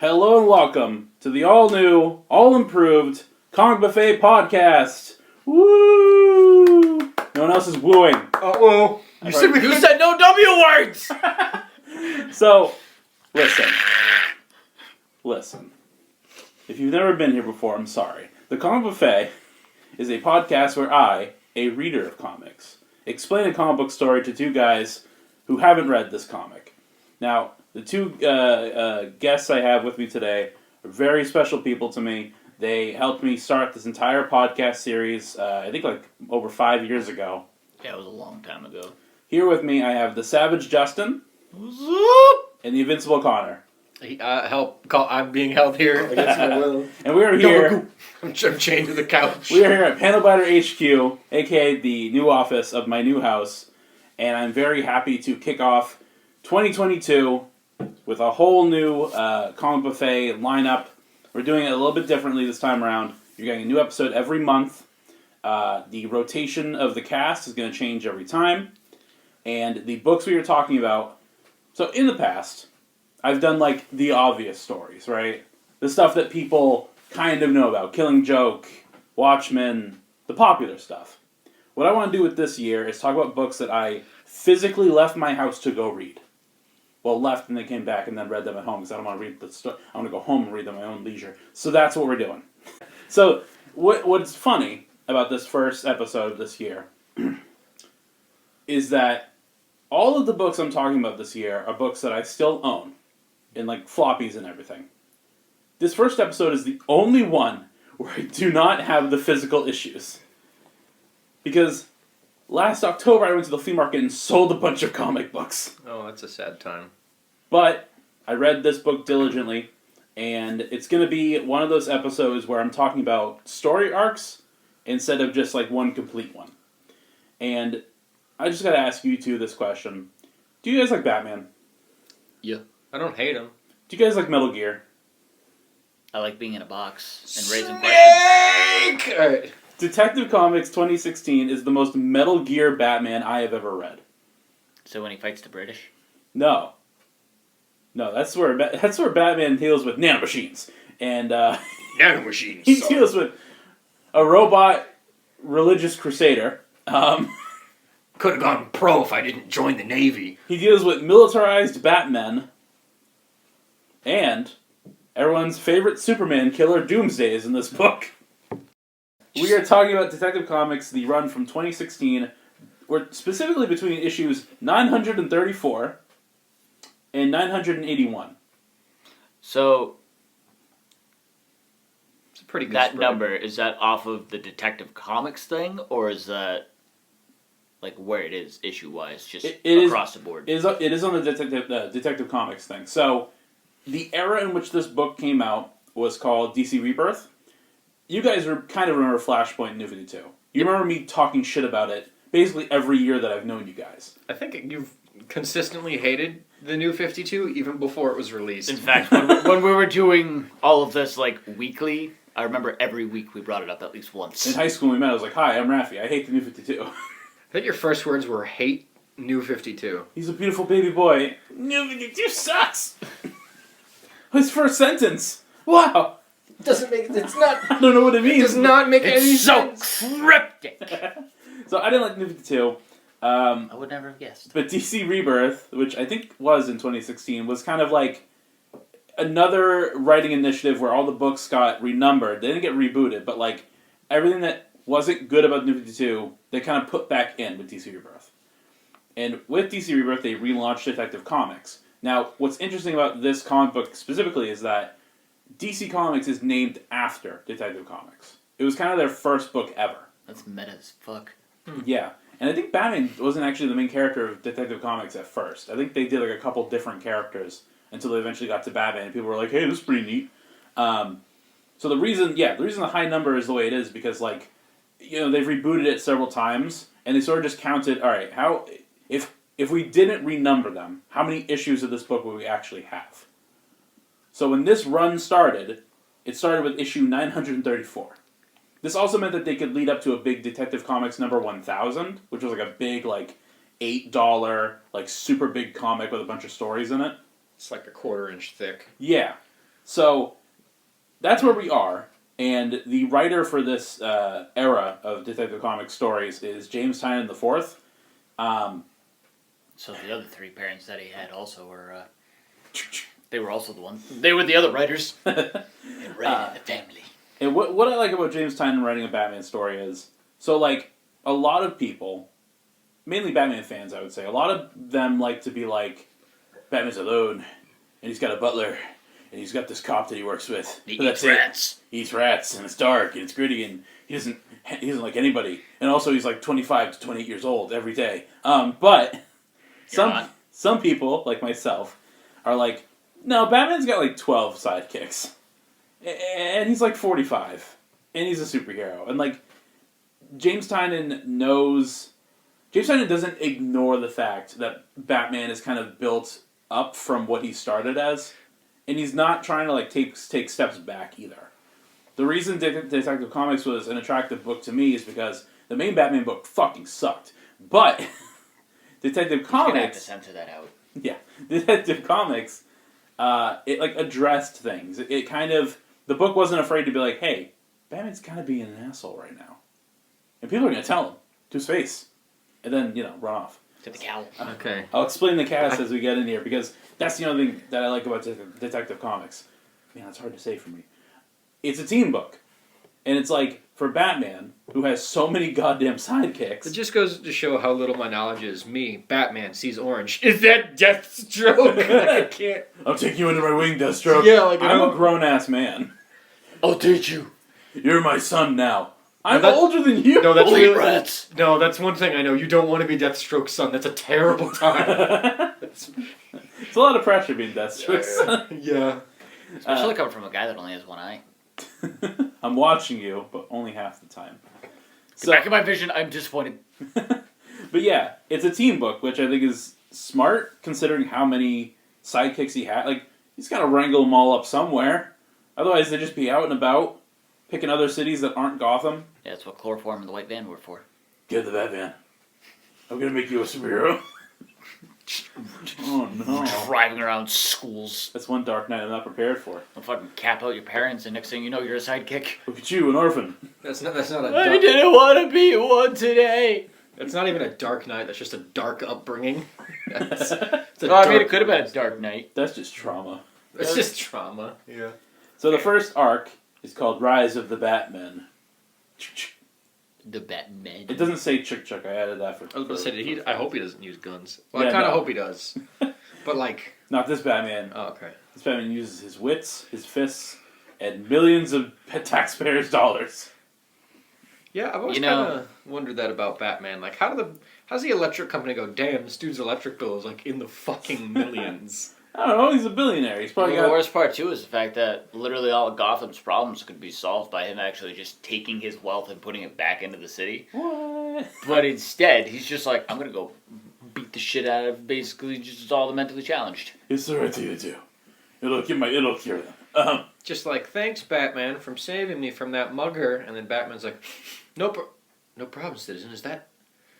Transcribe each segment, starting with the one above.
Hello and welcome to the all-new, all-improved Comic Buffet podcast. Woo! No one else is wooing. Well, you said no W words! So, listen. If you've never been here before, I'm sorry. The Comic Buffet is a podcast where I, a reader of comics, explain a comic book story to two guys who haven't read this comic. Now, the two guests I have with me today are very special people to me. They helped me start this entire podcast series, I think like over 5 years ago. Yeah, it was a long time ago. Here with me, I have the Savage Justin. What's up? And the Invincible Connor. I'm being held here against my will. And we are here. I'm chained to the couch. We are here at Panelbiter HQ, aka the new office of my new house. And I'm very happy to kick off 2022 with a whole new Comic Buffet lineup. We're doing it a little bit differently this time around. You're getting a new episode every month. The rotation of the cast is going to change every time. And the books we are talking about... So, in the past, I've done, like, the obvious stories, right? The stuff that people kind of know about. Killing Joke, Watchmen, the popular stuff. What I want to do with this year is talk about books that I physically left my house to go read. Well, left and then came back and then read them at home because I don't want to read the story. I want to go home and read them at my own leisure. So that's what we're doing. So what's funny about this first episode this year is that all of the books I'm talking about this year are books that I still own in like floppies and everything. This first episode is the only one where I do not have the physical issues. Because last October, I went to the flea market and sold a bunch of comic books. Oh, that's a sad time. But I read this book diligently, and it's going to be one of those episodes where I'm talking about story arcs instead of just like one complete one. And I just got to ask you two this question. Do you guys like Batman? Yeah. I don't hate him. Do you guys like Metal Gear? I like being in a box and raising questions. Snake! Alright. Detective Comics 2016 is the most Metal Gear Batman I have ever read. So when he fights the British? No, that's where Batman deals with nanomachines. And Nanomachines. he deals with a robot religious crusader. Could have gone pro if I didn't join the Navy. He deals with militarized Batmen. And everyone's favorite Superman killer, Doomsday, is in this book. We are talking about Detective Comics, the run from 2016. We're specifically between issues 934 and 981. So, It's a pretty good that spread. number, is that off of the Detective Comics thing, or is that like where it is issue-wise, just across the board? It is on the Detective Comics thing. So, the era in which this book came out was called DC Rebirth. You guys kind of remember Flashpoint and New 52. You remember me talking shit about it basically every year that I've known you guys. I think you've consistently hated the New 52 even before it was released. In fact, when we were doing all of this like weekly, I remember every week we brought it up at least once. In high school when we met, I was like, hi, I'm Rafi. I hate the New 52. I think your first words were hate New 52. He's a beautiful baby boy. New 52 sucks! His first sentence. Wow! It's not... I don't know what it means. It does not make any so sense. cryptic! So I didn't like New 52. I would never have guessed. But DC Rebirth, which I think was in 2016, was kind of like another writing initiative where all the books got renumbered. They didn't get rebooted, but like everything that wasn't good about New 52, they kind of put back in with DC Rebirth. And with DC Rebirth, they relaunched Detective Comics. Now, what's interesting about this comic book specifically is that DC Comics is named after Detective Comics. It was kind of their first book ever. That's meta as fuck. Yeah. And I think Batman wasn't actually the main character of Detective Comics at first. I think they did like a couple different characters until they eventually got to Batman, and people were like, hey, this is pretty neat. So the reason the high number is the way it is because, like, you know, they've rebooted it several times, and they sort of just counted, all right, how if we didn't renumber them, how many issues of this book would we actually have? So when this run started, it started with issue 934. This also meant that they could lead up to a big Detective Comics number 1000, which was like a big, like, $8, like, super big comic with a bunch of stories in it. It's like a 1/4 inch thick. Yeah. So that's where we are. And the writer for this era of Detective Comics stories is James Tynion IV. So the other three parents that he had also were... they were also the ones. They were the other writers. They read in the family. And what I like about James Tynion writing a Batman story is... So, like, a lot of people... Mainly Batman fans, I would say. A lot of them like to be like, Batman's alone, and he's got a butler, and he's got this cop that he works with. He eats rats. He eats rats, and it's dark, and it's gritty, and he doesn't like anybody. And also, he's like 25 to 28 years old every day. But some people, like myself, are like, no, Batman's got like 12 sidekicks, and he's like 45, and he's a superhero. And like, James Tynion doesn't ignore the fact that Batman is kind of built up from what he started as, and he's not trying to like take steps back either. The reason Detective Comics was an attractive book to me is because the main Batman book fucking sucked. But Detective Comics... You're gonna have to censor that out. Yeah. Detective Comics, it like addressed things. It kind of... The book wasn't afraid to be like, hey, Batman's kind of being an asshole right now. And people are going to tell him to his face. And then, run off. To the cowl. Okay. I'll explain the cast as we get in here, because that's the other thing that I like about Detective Comics. Man, it's hard to say for me. It's a team book. And it's like, for Batman, who has so many goddamn sidekicks... It just goes to show how little my knowledge is. Me, Batman, sees orange. Is that Deathstroke? I can't... I'll take you under my wing, Deathstroke. Yeah, like... I'm a grown-ass man. I'll teach you. You're my son now. I'm older than you. No, that's Holy really, rats. No, that's one thing I know. You don't want to be Deathstroke's son. That's a terrible time. It's a lot of pressure being Deathstroke's son. Yeah. Especially coming from a guy that only has one eye. I'm watching you, but only half the time. Back in my vision, I'm disappointed. But yeah, it's a team book, which I think is smart, considering how many sidekicks he had. Like, he's got to wrangle them all up somewhere. Otherwise, they'd just be out and about, picking other cities that aren't Gotham. Yeah, that's what chloroform and the white van were for. Get the Batman. I'm gonna make you a superhero. Oh no. Driving around schools. That's one Dark Knight I'm not prepared for. I'll fucking cap out your parents, and next thing you know, you're a sidekick. Look at you, an orphan. That's not a I didn't want to be one today. That's not even a Dark Knight. That's just a dark upbringing. It could have been a Dark Knight. That's just trauma. It's just trauma. Yeah. So the first arc is called Rise of the Batmen. The Batman. It doesn't say Chick Chuck. I added that for... I was about to say, I hope he doesn't use guns. Well, Yeah, I kind of no. hope he does. But like... Not this Batman. Oh, okay. This Batman uses his wits, his fists, and millions of taxpayers' dollars. Yeah, I've always kind of wondered that about Batman. Like, how's the electric company go, damn, this dude's electric bill is like in the fucking millions? I don't know, he's a billionaire. He's probably The worst part, too, is the fact that literally all of Gotham's problems could be solved by him actually just taking his wealth and putting it back into the city. What? But instead, he's just like, I'm gonna go beat the shit out of basically just all the mentally challenged. It's the right thing to do. It'll cure them. Just like, thanks, Batman, for saving me from that mugger. And then Batman's like, no problem, citizen.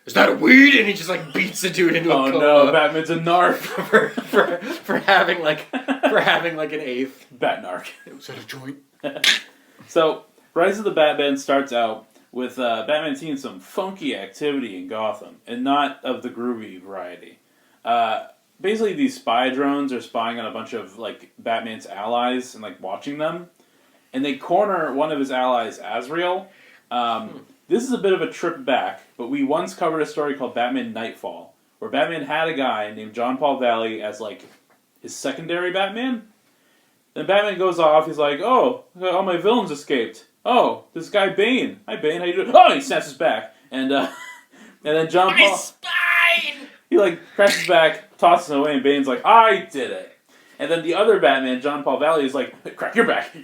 Is that a weed? And he just like beats the dude into a coma. Oh no, Batman's a narc. for having like an eighth. Bat narc. Was that a joint? So, Rise of the Batman starts out with Batman seeing some funky activity in Gotham, and not of the groovy variety. Basically, these spy drones are spying on a bunch of like Batman's allies and like watching them, and they corner one of his allies, Azrael. This is a bit of a trip back, but we once covered a story called Batman Nightfall, where Batman had a guy named John Paul Valley as like his secondary Batman. Then Batman goes off. He's like, "Oh, all my villains escaped. Oh, this guy Bane. Hi Bane, how you doing?" Oh, he snaps his back, and then John Paul. My spine! He like crashes back, tosses it away, and Bane's like, "I did it." And then the other Batman, John Paul Valley, is like, "Crack your back."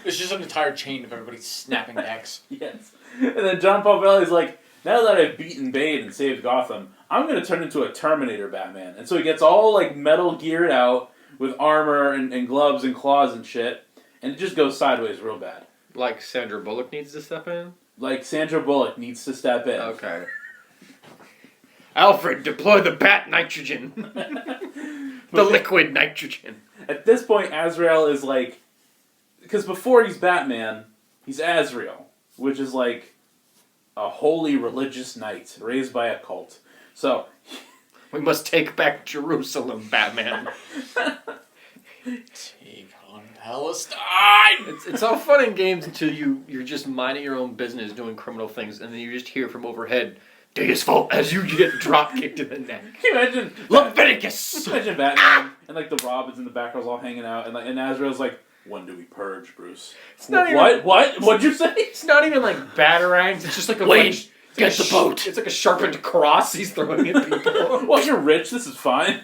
It's just an entire chain of everybody snapping backs. Yes. And then John Paul Valley's like, "Now that I've beaten Bane and saved Gotham, I'm going to turn into a Terminator Batman." And so he gets all like metal geared out with armor and gloves and claws and shit. And it just goes sideways real bad. Like Sandra Bullock needs to step in? Like Sandra Bullock needs to step in. Okay. Alfred, deploy the bat nitrogen. The liquid nitrogen. At this point, Azrael is like, because before he's Batman, he's Azrael, which is like a holy religious knight raised by a cult. So we must take back Jerusalem, Batman. Take on Palestine! It's all fun and games until you're just minding your own business, doing criminal things, and then you just hear from overhead, Deus Vult, as you get drop kicked in the neck. Can you imagine Leviticus? Can you imagine Batman and like the Robins and the Batgirls all hanging out, and Azrael's like, when do we purge, Bruce? It's not What? What'd you say? It's not even like batarangs. It's just like a Wait, get the boat. It's like a sharpened cross he's throwing at people. Well, you're rich. This is fine.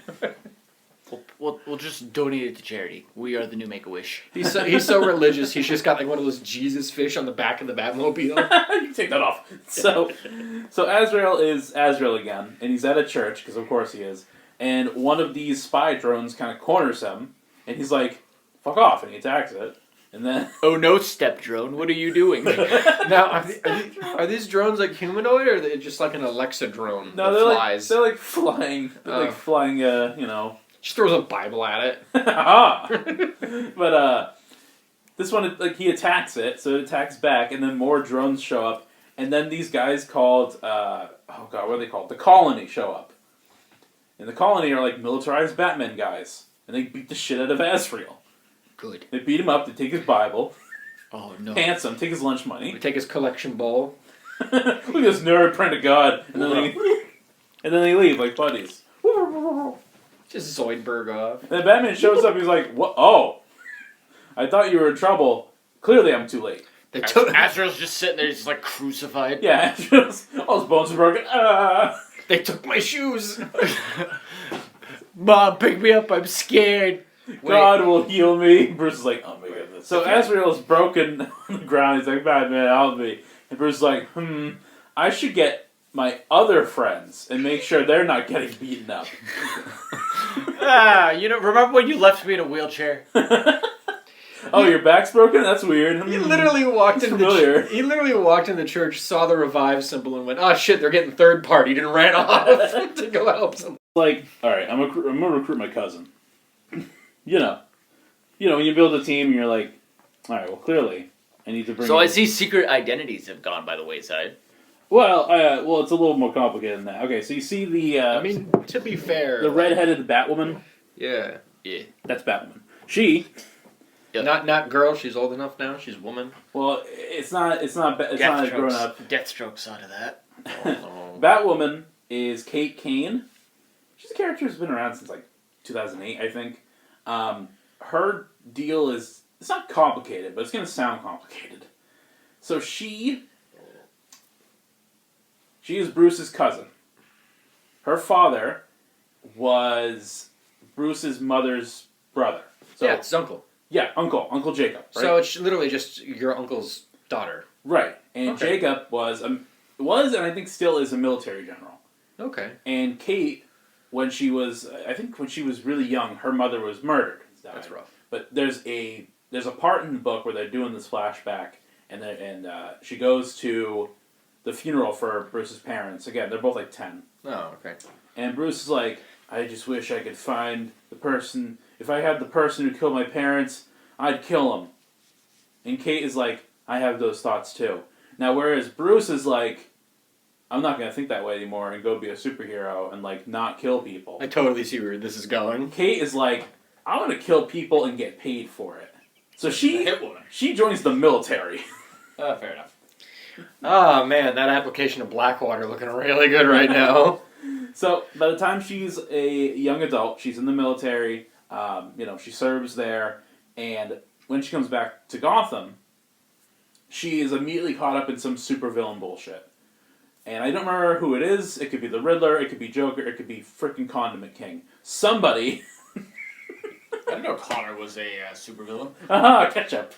We'll just donate it to charity. We are the new Make-A-Wish. He's so religious. He's just got like one of those Jesus fish on the back of the Batmobile. You take that off. So Azrael is Azrael again, and he's at a church because of course he is. And one of these spy drones kind of corners him, and he's like, "Fuck off!" and he attacks it. And then, oh no, step drone! What are you doing? Now, are these drones like humanoid, or are they just like an Alexa drone no, that they're flies? they're like flying. They're like flying. Just throws a Bible at it. But this one, like, he attacks it, so it attacks back, and then more drones show up, and then these guys called what are they called? The Colony show up, and the Colony are like militarized Batman guys, and they beat the shit out of Azrael. Good. They beat him up. They take his Bible. Oh no. Pants him. Take his lunch money. We take his collection bowl. Look at this nerd print of God, and then they leave like buddies. Just Zoidberg off. And then Batman shows up. He's like, "What? Oh, I thought you were in trouble. Clearly, I'm too late." They took Azrael's just sitting there, just like crucified. Yeah, all his bones are broken. They took my shoes. Mom, pick me up. I'm scared. God will heal me. Bruce is like, "Oh my goodness." So Azrael is broken on the ground. He's like, "Batman, help me." And Bruce is like, I should get my other friends and make sure they're not getting beaten up. Remember when you left me in a wheelchair? Oh, your back's broken? That's weird. He literally walked in he literally walked in the church, saw the revive symbol, and went, "Oh shit, they're getting third partied," and ran off to go help them. Like, all right, I'm gonna recruit my cousin. You know, when you build a team, you're like, all right, well, clearly, I need to bring. So I see secret identities have gone by the wayside. Well, it's a little more complicated than that. Okay, so you see the. I mean, to be fair, the red-headed Batwoman. Yeah. That's Batwoman. She. Yep. Not girl. She's old enough now. She's woman. Well, it's not a grown up. Deathstroke's out of that. Oh. Batwoman is Kate Kane. She's a character who's been around since like 2008, I think. Her deal is, it's not complicated, but it's going to sound complicated. So she is Bruce's cousin. Her father was Bruce's mother's brother. So, yeah, it's his uncle. Yeah, Uncle Jacob. Right? So it's literally just your uncle's daughter. Right, and Jacob was and I think still is a military general. Okay. And Kate, when she was really young, her mother was murdered. That's rough. But there's a part in the book where they're doing this flashback, and she goes to the funeral for Bruce's parents. Again, they're both like 10. Oh, okay. And Bruce is like, I just wish I could find the person. If I had the person who killed my parents, I'd kill him. And Kate is like, I have those thoughts too. Now, whereas Bruce is like, I'm not going to think that way anymore and go be a superhero and like not kill people. I totally see where this is going. Kate is like, I want to kill people and get paid for it. So she joins the military. Fair enough. Oh man, that application of Blackwater looking really good right now. So by the time she's a young adult, she's in the military. She serves there, and when she comes back to Gotham, she is immediately caught up in some supervillain bullshit. And I don't remember who it is. It could be the Riddler. It could be Joker. It could be frickin' Condiment King. Somebody. I didn't know Connor was a supervillain. Ketchup.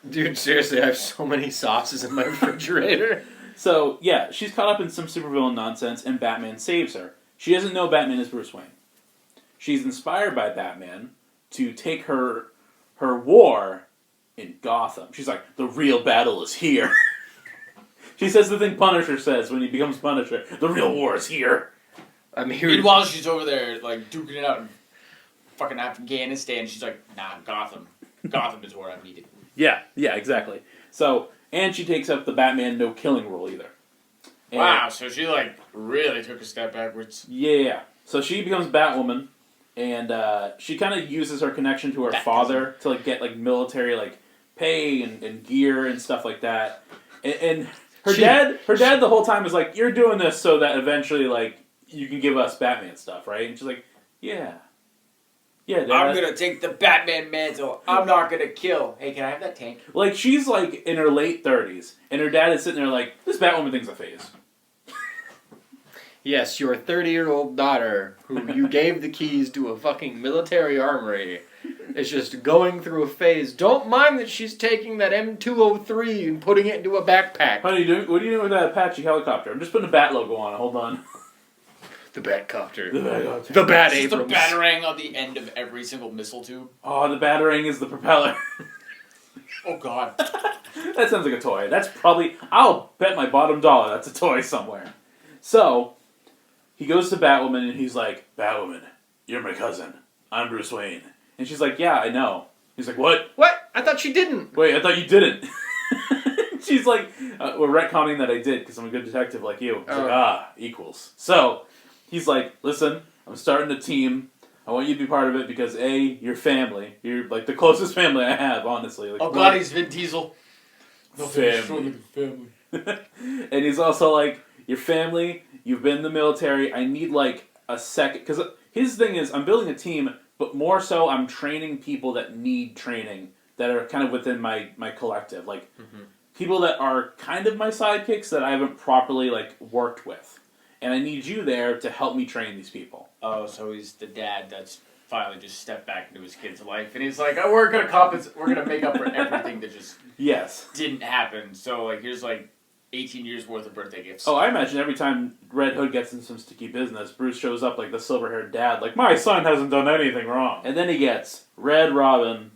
Dude, seriously, I have so many sauces in my refrigerator. So, yeah, she's caught up in some supervillain nonsense, and Batman saves her. She doesn't know Batman is Bruce Wayne. She's inspired by Batman to take her war in Gotham. She's like, the real battle is here. She says the thing Punisher says when he becomes Punisher. The real war is here. I mean, meanwhile, she's over there, like, duking it out in fucking Afghanistan. She's like, nah, Gotham. Gotham is where I'm needed. Yeah, exactly. So, and she takes up the Batman no killing rule either. And wow, so she like really took a step backwards. Yeah. So she becomes Batwoman, and she kind of uses her connection to her father to like get like military like pay and gear and stuff like that. And her dad the whole time is like, "You're doing this so that eventually like you can give us Batman stuff, right?" And she's like, "Yeah, Dad. I'm gonna take the Batman mantle. I'm not gonna kill. Hey, can I have that tank?" Like she's like in her late 30s, and her dad is sitting there like, "This Batwoman thing's a phase." Yes, your 30-year-old daughter, who you gave the keys to a fucking military armory, is just going through a phase. Don't mind that she's taking that M203 and putting it into a backpack. What are you doing with that Apache helicopter? I'm just putting a Bat logo on it. Hold on. The Batcopter. The Batcopter. The Bat It's Abrams. the batarang on the end of every single missile tube. Oh, the Batarang is the propeller. Oh, God. That sounds like a toy. That's probably... I'll bet my bottom dollar that's a toy somewhere. So... he goes to Batwoman and he's like, "Batwoman, you're my cousin. I'm Bruce Wayne." And she's like, "Yeah, I know." He's like, "What?" What? I thought she didn't. "Wait, I thought you didn't." She's like, "We're retconning that I did because I'm a good detective like you." He's like, equals. So, he's like, "Listen, I'm starting a team. I want you to be part of it because A, you're family. You're like the closest family I have, honestly." Like, oh, God, he's Vin Diesel. Family. And he's also like, "Your family, you've been in the military, I need like a second," because his thing is, I'm building a team, but more so I'm training people that need training, that are kind of within my collective, like people that are kind of my sidekicks that I haven't properly like worked with, and I need you there to help me train these people. Oh, so he's the dad that's finally just stepped back into his kid's life, and he's like, "Oh, we're gonna compensate, we're gonna make up for everything that just didn't happen. So like, here's like 18 years worth of birthday gifts." Oh, I imagine every time Red Hood gets in some sticky business, Bruce shows up like the silver-haired dad, like, "My son hasn't done anything wrong." And then he gets Red Robin.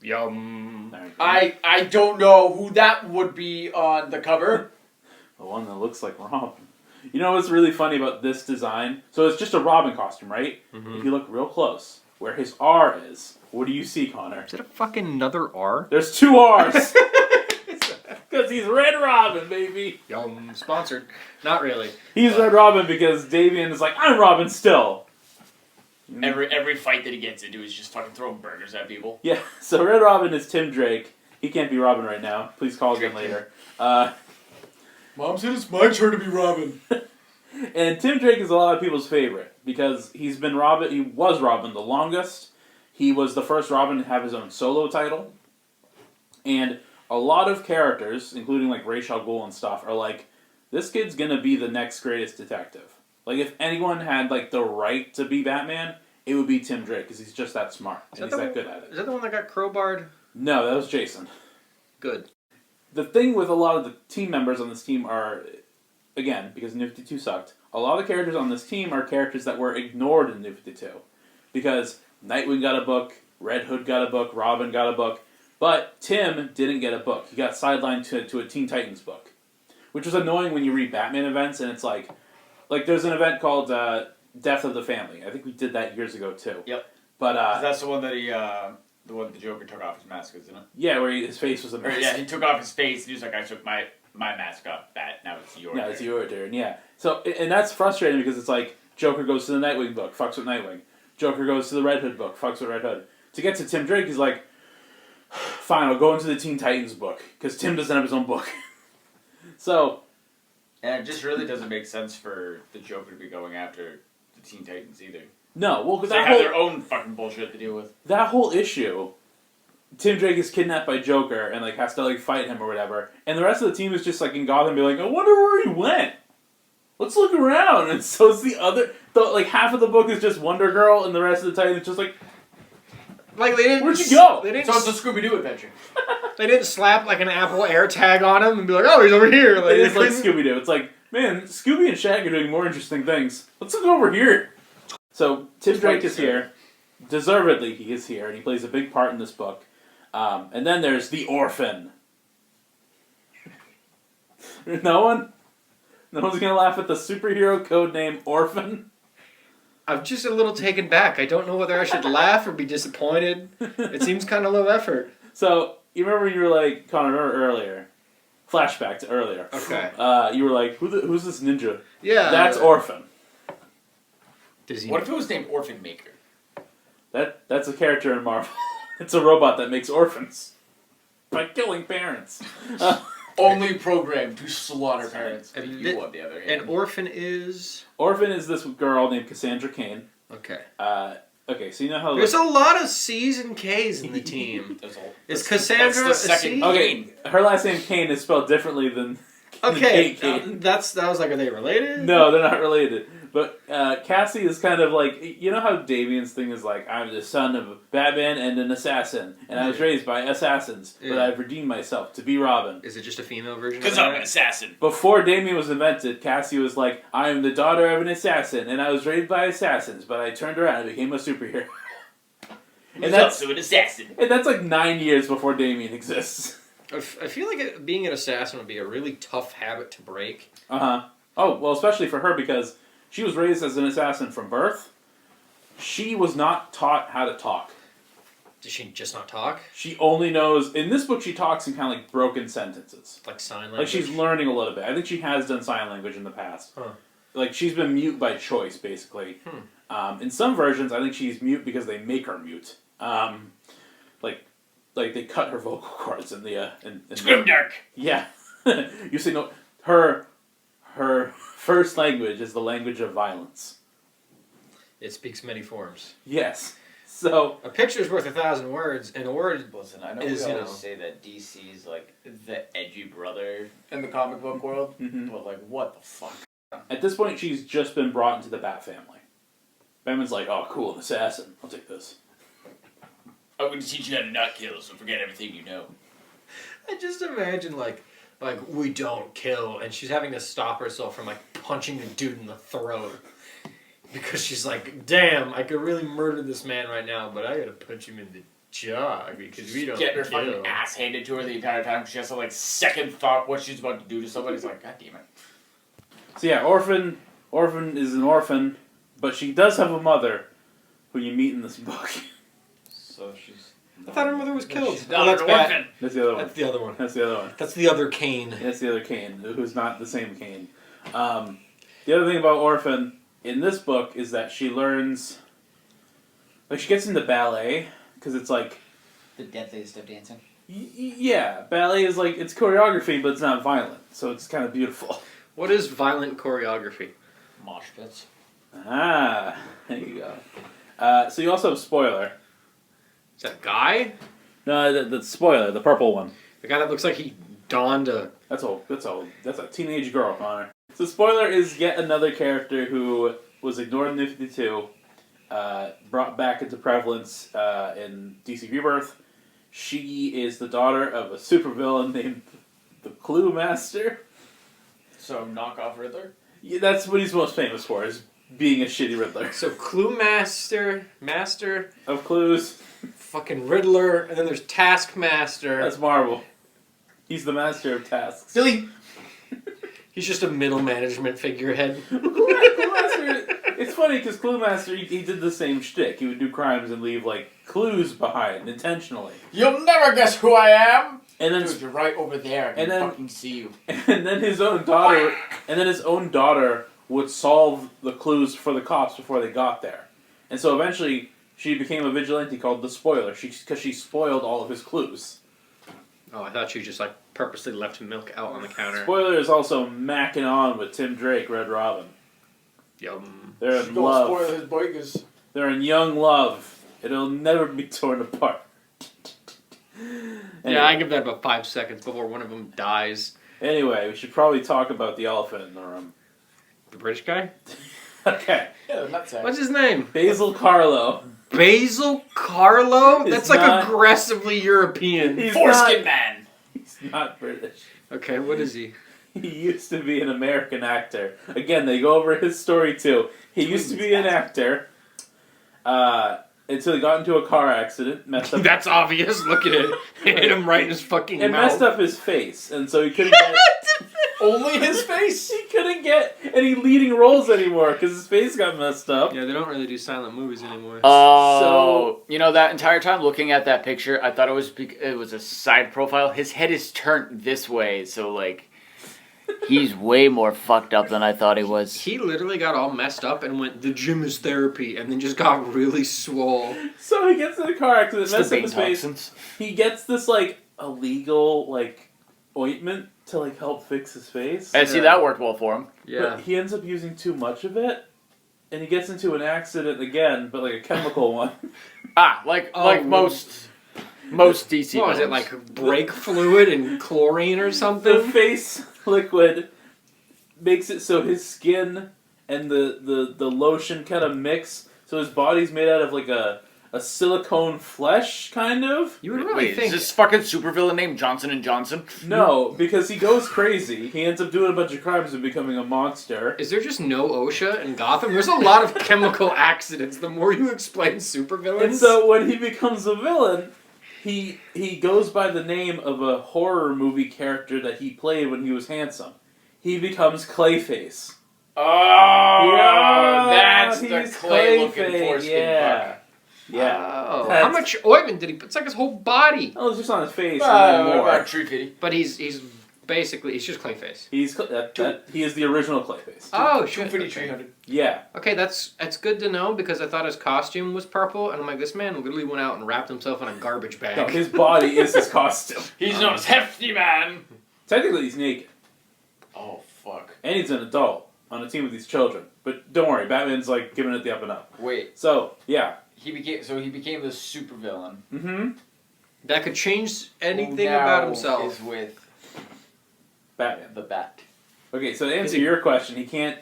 Yum. I don't know who that would be on the cover. The one that looks like Robin. You know what's really funny about this design? So it's just a Robin costume, right? Mm-hmm. If you look real close, where his R is, what do you see, Connor? Is it a fucking another R? There's 2 R's! Because he's Red Robin, baby! Yum. Sponsored. Not really. He's Red Robin because Davian is like, "I'm Robin still!" Every fight that he gets into is just fucking throwing burgers at people. Yeah, so Red Robin is Tim Drake. He can't be Robin right now. Please call again later. Mom said it's my turn to be Robin. And Tim Drake is a lot of people's favorite because he's been Robin. He was Robin the longest. He was the first Robin to have his own solo title. And a lot of characters, including like Ra's al Ghul and stuff, are like, this kid's gonna be the next greatest detective. Like, if anyone had like the right to be Batman, it would be Tim Drake because he's just that smart and he's that good at it. Is that the one that got crowbarred? No, that was Jason. Good. The thing with a lot of the team members on this team are, again, because New 52 sucked, a lot of the characters on this team are characters that were ignored in New 52. Because Nightwing got a book, Red Hood got a book, Robin got a book, but Tim didn't get a book. He got sidelined to a Teen Titans book. Which was annoying when you read Batman events and it's like there's an event called Death of the Family. I think we did that years ago too. Yep. But that's the one that the one the Joker took off his mask, isn't it? Yeah, where his face was a mask. Yeah, he took off his face and he was like, "I took my mask off, Bat. Now it's your turn." Now it's your turn, yeah. So, and that's frustrating because it's like, Joker goes to the Nightwing book, fucks with Nightwing. Joker goes to the Red Hood book, fucks with Red Hood. To get to Tim Drake, he's like, fine, I'll go into the Teen Titans book, because Tim doesn't have his own book. So... and it just really doesn't make sense for the Joker to be going after the Teen Titans either. No, well, because they have their own fucking bullshit to deal with. That whole issue, Tim Drake is kidnapped by Joker and like has to like fight him or whatever, and the rest of the team is just like in Gotham, be like, "I wonder where he went. Let's look around." And so it's like half of the book is just Wonder Girl, and the rest of the Titans just like they didn't. Where'd you go? They didn't. So it's a Scooby-Doo adventure. They didn't slap like an Apple Air tag on him and be like, "Oh, he's over here." Like, it's like Scooby-Doo. It's like, man, Scooby and Shag are doing more interesting things. Let's look over here. So Tim Drake is here. Deservedly, he is here, and he plays a big part in this book. And then there's the Orphan. No one? No one's gonna laugh at the superhero codename Orphan? I'm just a little taken back. I don't know whether I should laugh or be disappointed. It seems kind of low effort. So, you remember you were like, Connor, earlier. Flashback to earlier. Okay. You were like, who's this ninja? Yeah. That's Orphan. What if it was named Orphan Maker? That's a character in Marvel. It's a robot that makes orphans. By killing parents. Only programmed to slaughter parents. And you, on the other hand. And Orphan is? Orphan is this girl named Cassandra Cain. Okay. Okay, so you know how... There's a lot of C's and K's in the team. Is Cassandra a C? Okay, her last name Cain is spelled differently than... Okay, that was like, are they related? No, they're not related. But Cassie is kind of like... You know how Damien's thing is like, I'm the son of Batman and an assassin, and I was raised by assassins, but I've redeemed myself to be Robin. Is it just a female version? Because I'm an assassin. Before Damien was invented, Cassie was like, I am the daughter of an assassin, and I was raised by assassins, but I turned around and became a superhero. And that's also an assassin. And that's like 9 years before Damien exists. I feel like being an assassin would be a really tough habit to break. Uh-huh. Oh, well, especially for her, because she was raised as an assassin from birth. She was not taught how to talk. Does she just not talk? She only knows... In this book, she talks in kind of like broken sentences. Like sign language? Like she's learning a little bit. I think she has done sign language in the past. Huh. Like she's been mute by choice, basically. In some versions, I think she's mute because they make her mute. Like they cut her vocal cords in the... Grimdark! Yeah. You see, no... Her first language is the language of violence. It speaks many forms. Yes. So... A picture's worth 1,000 words, and a word Listen, I know is, we always say that DC's like the edgy brother in the comic book world, but like, what the fuck? At this point, she's just been brought into the Bat family. Batman's like, oh, cool, an assassin. I'll take this. I'm going to teach you how to not kill, so forget everything you know. I just imagine, like, we don't kill, and she's having to stop herself from, like, punching the dude in the throat. Because she's like, damn, I could really murder this man right now, but I gotta punch him in the jaw, because we don't Getting her kill. fucking ass handed to her the entire time. She has to, like, second thought what she's about to do to somebody. It's like, god damn it. So yeah, Orphan is an orphan, but she does have a mother who you meet in this book. So she's... I thought her mother was killed. She's not an orphan. That's the other one. That's the other one. That's the other one. That's the other Cain. That's the other Cain, who's not the same Cain. The other thing about Orphan in this book is that she learns... Like, she gets into ballet, because it's like... The deadliest of dancing? Yeah, ballet is like, it's choreography, but it's not violent, so it's kind of beautiful. What is violent choreography? Mosh pits. Ah, there you go. So you also have Spoiler. Is that a guy? No, the Spoiler, the purple one. The guy that looks like he donned a... That's a teenage girl, Connor. So Spoiler is yet another character who was ignored in New 52, brought back into prevalence in DC Rebirth. She is the daughter of a supervillain named the Clue Master. So, knockoff Riddler? Yeah, that's what he's most famous for, is being a shitty Riddler. So Clue Master Of clues. fucking Riddler, and then there's Taskmaster. That's Marvel. He's the master of tasks. Billy! He's just a middle management figurehead. Clue Master, it's funny because Clue Master, he did the same shtick. He would do crimes and leave, like, clues behind, intentionally. You'll never guess who I am! And then, dude, you're right over there. I can fucking see you. And then his own daughter would solve the clues for the cops before they got there. And so eventually, she became a vigilante called the Spoiler, because she spoiled all of his clues. Oh, I thought you just, like, purposely left milk out on the counter. Spoiler is also macking on with Tim Drake, Red Robin. Yum. They're in love. Don't spoil his boys. They're in young love. It'll never be torn apart. Anyway. Yeah, I give that about 5 seconds before one of them dies. Anyway, we should probably talk about the elephant in the room. The British guy? Okay. Yeah, the nutsack. What's his name? Basil Carlo. Basil Carlo? He's That's like not- aggressively European. He's Foreskin Man! He's not British. Okay, what is he? He used to be an American actor. Again, they go over his story too. He used to be an actor until he got into a car accident, messed up. That's obvious. Look at it. It hit him right in his fucking It mouth. messed up his face, and so he couldn't get. Only his face? He couldn't get any leading roles anymore because his face got messed up. Yeah, they don't really do silent movies anymore. Oh, you know, that entire time looking at that picture, I thought it was a side profile. His head is turned this way, so like he's way more fucked up than I thought he was. He literally got all messed up and went, the gym is therapy, and then just got really swole. So he gets in a car accident, It's messes the up his face. toxins. He gets this like illegal like ointment to like help fix his face. And see, that worked well for him. Yeah. But he ends up using too much of it, and he gets into an accident again, but like a chemical one. Like most DC. What was it, like brake fluid and chlorine or something? The face liquid makes it so his skin and the lotion kind of mix, so his body's made out of like a silicone flesh, kind of. You would really Wait, think... is this fucking supervillain named Johnson & Johnson? No, because he goes crazy. He ends up doing a bunch of crimes and becoming a monster. Is there just no OSHA in Gotham? There's a lot of chemical accidents. The more you explain supervillains... And so when he becomes a villain, he goes by the name of a horror movie character that he played when he was handsome. He becomes Clayface. Oh, Yeah, that's the he's clay-looking Clayface, foreskin yeah. buck. Yeah. Oh, That's- how much ointment did he put? It's like his whole body. Oh, it's just on his face and then more. About tree fitty. But he's basically, he's just Clayface. He is the original Clayface. Oh, Tree shit. fitty Okay. 300. Yeah. Okay, that's good to know because I thought his costume was purple, and I'm like, this man literally went out and wrapped himself in a garbage bag. No, his body is his costume. He's known as Hefty Man. Technically, he's naked. Oh, fuck. And he's an adult on a team with these children. But don't worry, Batman's like giving it the up and up. Wait, So, yeah. he became the supervillain. Mm-hmm. That could change anything Who now about himself. is with Batman. the Bat. Okay, so to answer your question, he can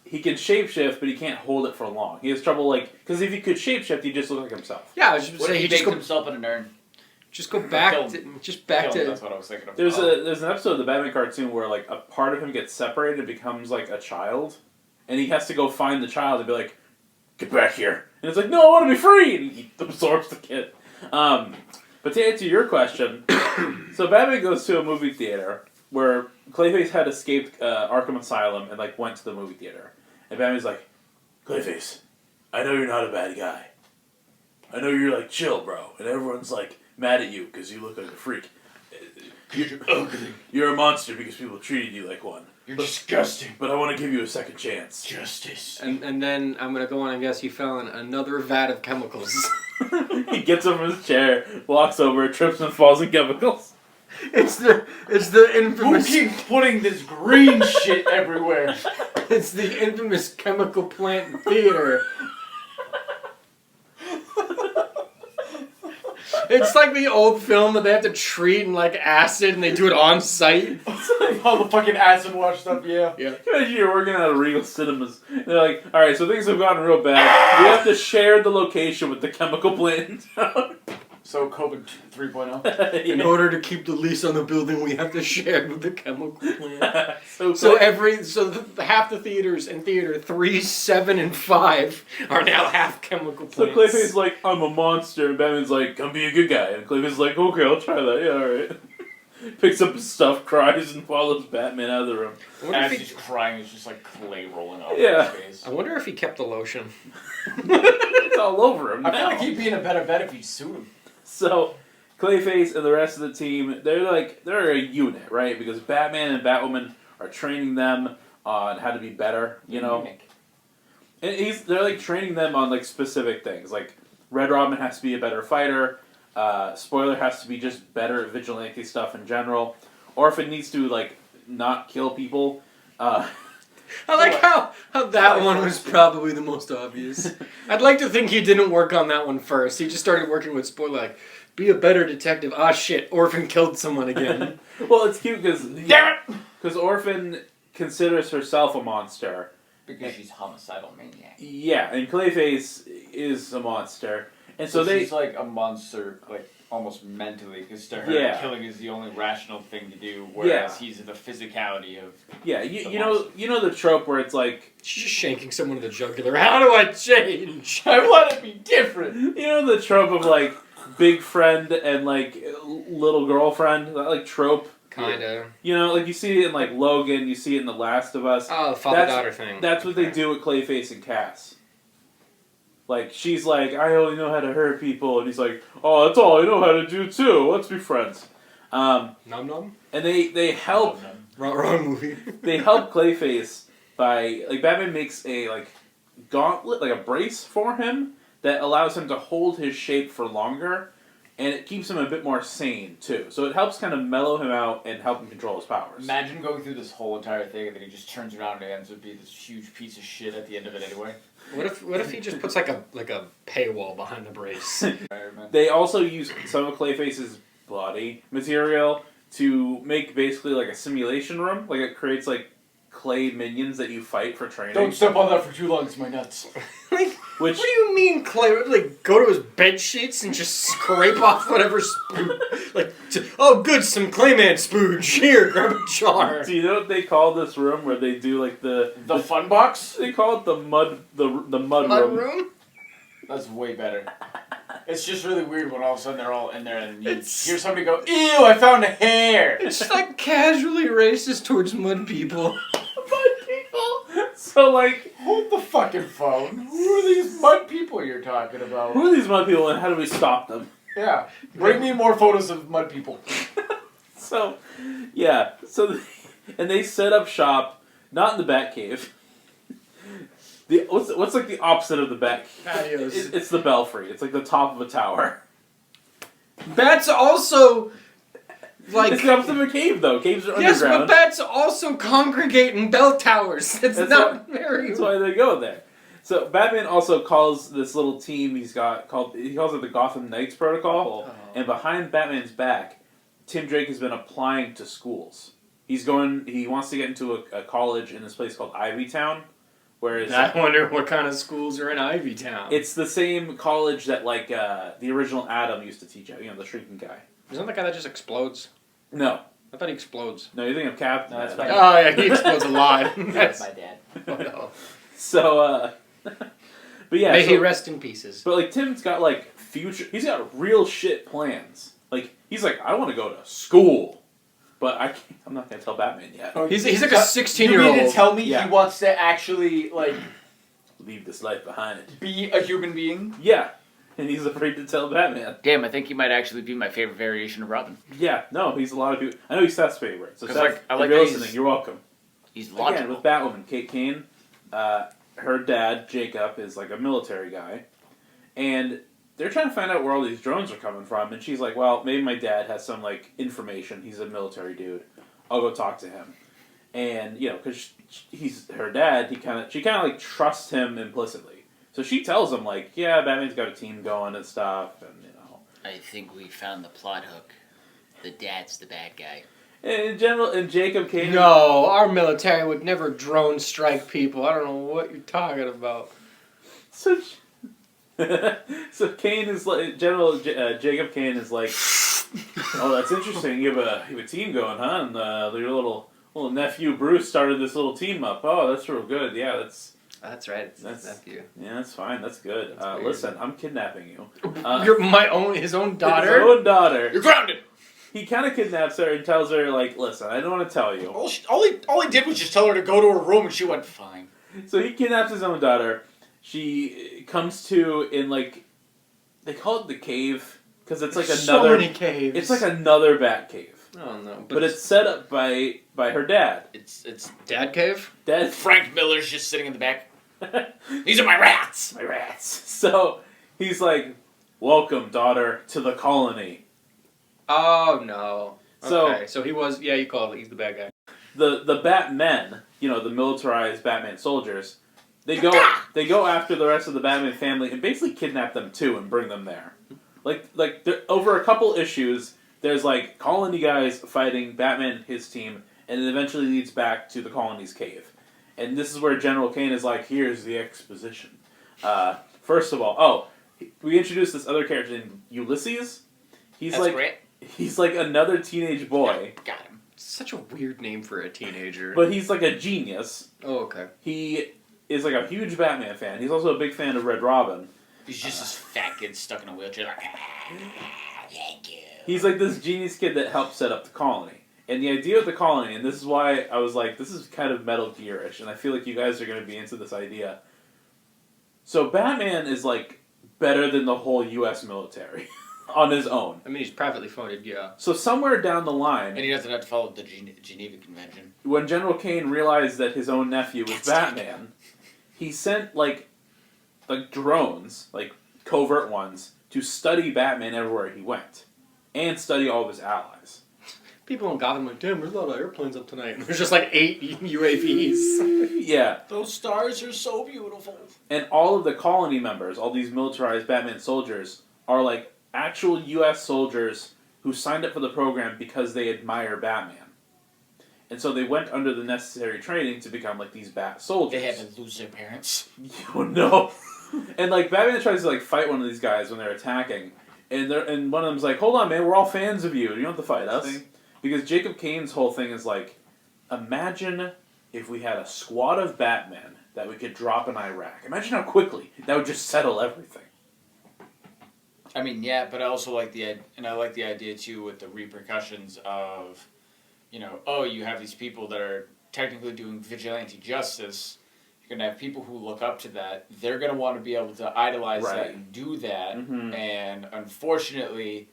shapeshift, but he can't hold it for long. He has trouble, like, because if he could shapeshift, he'd just look like himself. Yeah, I was just What if saying, he he just baked go, himself in an urn? just go back Killed. to, That's what I was thinking of. There's an episode of the Batman cartoon where, like, a part of him gets separated and becomes, like, a child, and he has to go find the child and be like, get back here. And it's like, no, I want to be free! And he absorbs the kid. But to answer your question, so Batman goes to a movie theater where Clayface had escaped Arkham Asylum and like went to the movie theater. And Batman's like, Clayface, I know you're not a bad guy. I know you're like chill, bro. And everyone's like mad at you because you look like a freak. You're ugly. You're a monster because people treated you like one. You're disgusting. But I want to give you a second chance. Justice. and then I'm gonna go on and guess he fell in another vat of chemicals. He gets up from his chair, walks over, trips and falls in chemicals. It's the Who infamous keeps putting this green shit everywhere? it's the infamous chemical plant theater. It's like the old film that they have to treat in like acid and they do it on site. All the fucking acid washed up, yeah. Imagine you're working at a Regal Cinemas. And they're like, alright, so things have gotten real bad. We have to share the location with the chemical plant in town. So COVID 3.0. In order to keep the lease on the building, we have to share with the chemical plant. So Half the theaters in theater 3, 7, and 5 are now half chemical plants. So Clayface's like, I'm a monster, and Batman's like, come be a good guy. And Clayface's like, okay, I'll try that, yeah, alright. Picks up his stuff, cries, and follows Batman out of the room. As he's crying, it's just like clay rolling over Yeah. his face. I wonder if he kept the lotion. It's all over him I feel now. like he'd be in a better bet if he sued him. So, Clayface and the rest of the team, they're a unit, right? Because Batman and Batwoman are training them on how to be better, you know? And they're like training them on like specific things. Like, Red Robin has to be a better fighter. Spoiler has to be just better at vigilante stuff in general. Orphan needs to like not kill people. I like how that one was probably the most obvious. I'd like to think he didn't work on that one first. He just started working with spoiler, like, be a better detective. Ah, shit, Orphan killed someone again. Well, it's cute because Damn it! Because Orphan considers herself a monster. Because she's homicidal maniac. Yeah, and Clayface is a monster. And so she's like a monster, like almost mentally, because to her, killing is the only rational thing to do, whereas he's the physicality of. Yeah, you know the trope where it's like she's just shanking someone in the jugular. How do I change? I want to be different. You know the trope of like big friend and like little girlfriend, that like trope Kinda. You know, like you see it in like Logan, you see it in The Last of Us. Oh, the father-daughter thing. That's what they do with Clayface and Cass. Like, she's like, I only know how to hurt people, and he's like, oh, that's all I know how to do too. Let's be friends. Num num. And they help. Wrong movie. They help Clayface by like Batman makes a like gauntlet, like a brace for him that allows him to hold his shape for longer. And it keeps him a bit more sane, too. So it helps kind of mellow him out and help him control his powers. Imagine going through this whole entire thing and then he just turns around and ends up being this huge piece of shit at the end of it anyway. What if he just puts like a paywall behind the brace? They also use some of Clayface's body material to make basically like a simulation room. Like it creates like clay minions that you fight for training. Don't step on that for too long, it's my nuts. Like, what do you mean, Clay? Like, go to his bed sheets and just scrape off whatever oh, good, some Clayman spooge. Here, grab a jar. Do you know what they call this room where they do like the fun box? They call it the mud room. That's way better. It's just really weird when all of a sudden they're all in there and you hear somebody go, ew, I found a hair. It's like casually racist towards mud people. So, like... Hold the fucking phone. Who are these mud people you're talking about? Who are these mud people and how do we stop them? Yeah. Bring me more photos of mud people. So, yeah. And they set up shop, not in the Batcave. What's like the opposite of the Batcave? Patios. It's the Belfry. It's like the top of a tower. Bats also... Like, it's the opposite of a cave, though. Caves are underground. Yes, but bats also congregate in bell towers. That's why they go there. So Batman also calls this little team he calls it the Gotham Knights Protocol. Oh. And behind Batman's back, Tim Drake has been applying to schools. He wants to get into a college in this place called Ivytown. I wonder what kind of schools are in Ivytown. It's the same college that the original Adam used to teach at. The shrinking guy. Isn't that the guy that just explodes? No. I thought he explodes. No, you're thinking of Captain. No, that's my dad. Oh, yeah, he explodes alive. That's my dad. Oh, no. So, but yeah. May he rest in pieces. But, like, Tim's got, like, he's got real shit plans. Like, he's like, I want to go to school. But I'm not going to tell Batman yet. Oh, he's like a 16-year-old. You mean to tell me he wants to actually, like... leave this life behind. Be a human being? Yeah. And he's afraid to tell Batman. Damn, I think he might actually be my favorite variation of Robin. Yeah, no, he's a lot of people. I know he's Seth's favorite. So Seth, I like if you're listening, you're welcome. He's logical. Again, with Batwoman, Kate Kane, her dad, Jacob, is like a military guy. And they're trying to find out where all these drones are coming from. And she's like, well, maybe my dad has some, like, information. He's a military dude. I'll go talk to him. And, because he's her dad, she kind of, like, trusts him implicitly. So she tells him, like, yeah, Batman's got a team going and stuff, and, I think we found the plot hook. The dad's the bad guy. And Jacob Kane... No, our military would never drone strike people. I don't know what you're talking about. So Kane is like... Jacob Kane is like, oh, that's interesting. You have a team going, huh? And your little nephew Bruce started this little team up. Oh, that's real good. Yeah, That's right. It's his nephew. Yeah, that's fine. That's good. Listen, I'm kidnapping you. You're his own daughter? His own daughter. You're grounded! He kind of kidnaps her and tells her, like, listen, I don't want to tell you. All he did was just tell her to go to her room and she went, fine. So he kidnaps his own daughter. She comes to in, like, they call it the cave, because it's like so many caves. It's like another bat cave. Oh, no. But it's set up by her dad. It's Dad cave? Dad. Frank Miller's just sitting in the back. These are my rats! My rats. So, he's like, welcome, daughter, to the colony. Oh, no. So, so he was, you call it, he's the bad guy. The Batmen, the militarized Batman soldiers, they go after the rest of the Batman family and basically kidnap them too and bring them there. Like over a couple issues, there's like colony guys fighting Batman, his team, and it eventually leads back to the colony's cave. And this is where General Kane is like, here's the exposition. First of all, we introduced this other character named Ulysses. That's great. He's like another teenage boy. Got him. Such a weird name for a teenager. But he's like a genius. Oh, okay. He is like a huge Batman fan. He's also a big fan of Red Robin. He's just this fat kid stuck in a wheelchair like, thank you. He's like this genius kid that helped set up the colony. And the idea of the colony, and this is why I was like, this is kind of Metal Gear-ish, and I feel like you guys are going to be into this idea. So Batman is, like, better than the whole U.S. military on his own. I mean, he's privately funded, yeah. So somewhere down the line... And he doesn't have to follow the Geneva Convention. When General Kane realized that his own nephew was Batman, he sent, like drones, like, covert ones, to study Batman everywhere he went. And study all of his allies. People in Gotham are like, damn, there's a lot of airplanes up tonight. And there's just like 8 UAVs. Yeah. Those stars are so beautiful. And all of the colony members, all these militarized Batman soldiers, are like actual U.S. soldiers who signed up for the program because they admire Batman. And so they went under the necessary training to become like these Bat soldiers. They had to lose their parents. Oh no. And like Batman tries to like fight one of these guys when they're attacking. And one of them's like, hold on, man, we're all fans of you. You don't have to fight us. Because Jacob Kane's whole thing is like, imagine if we had a squad of Batmen that we could drop in Iraq. Imagine how quickly that would just settle everything. I mean, yeah, but I also like the idea too with the repercussions of, you have these people that are technically doing vigilante justice. You're gonna have people who look up to that. They're gonna want to be able to idolize that and do that. Mm-hmm. And unfortunately,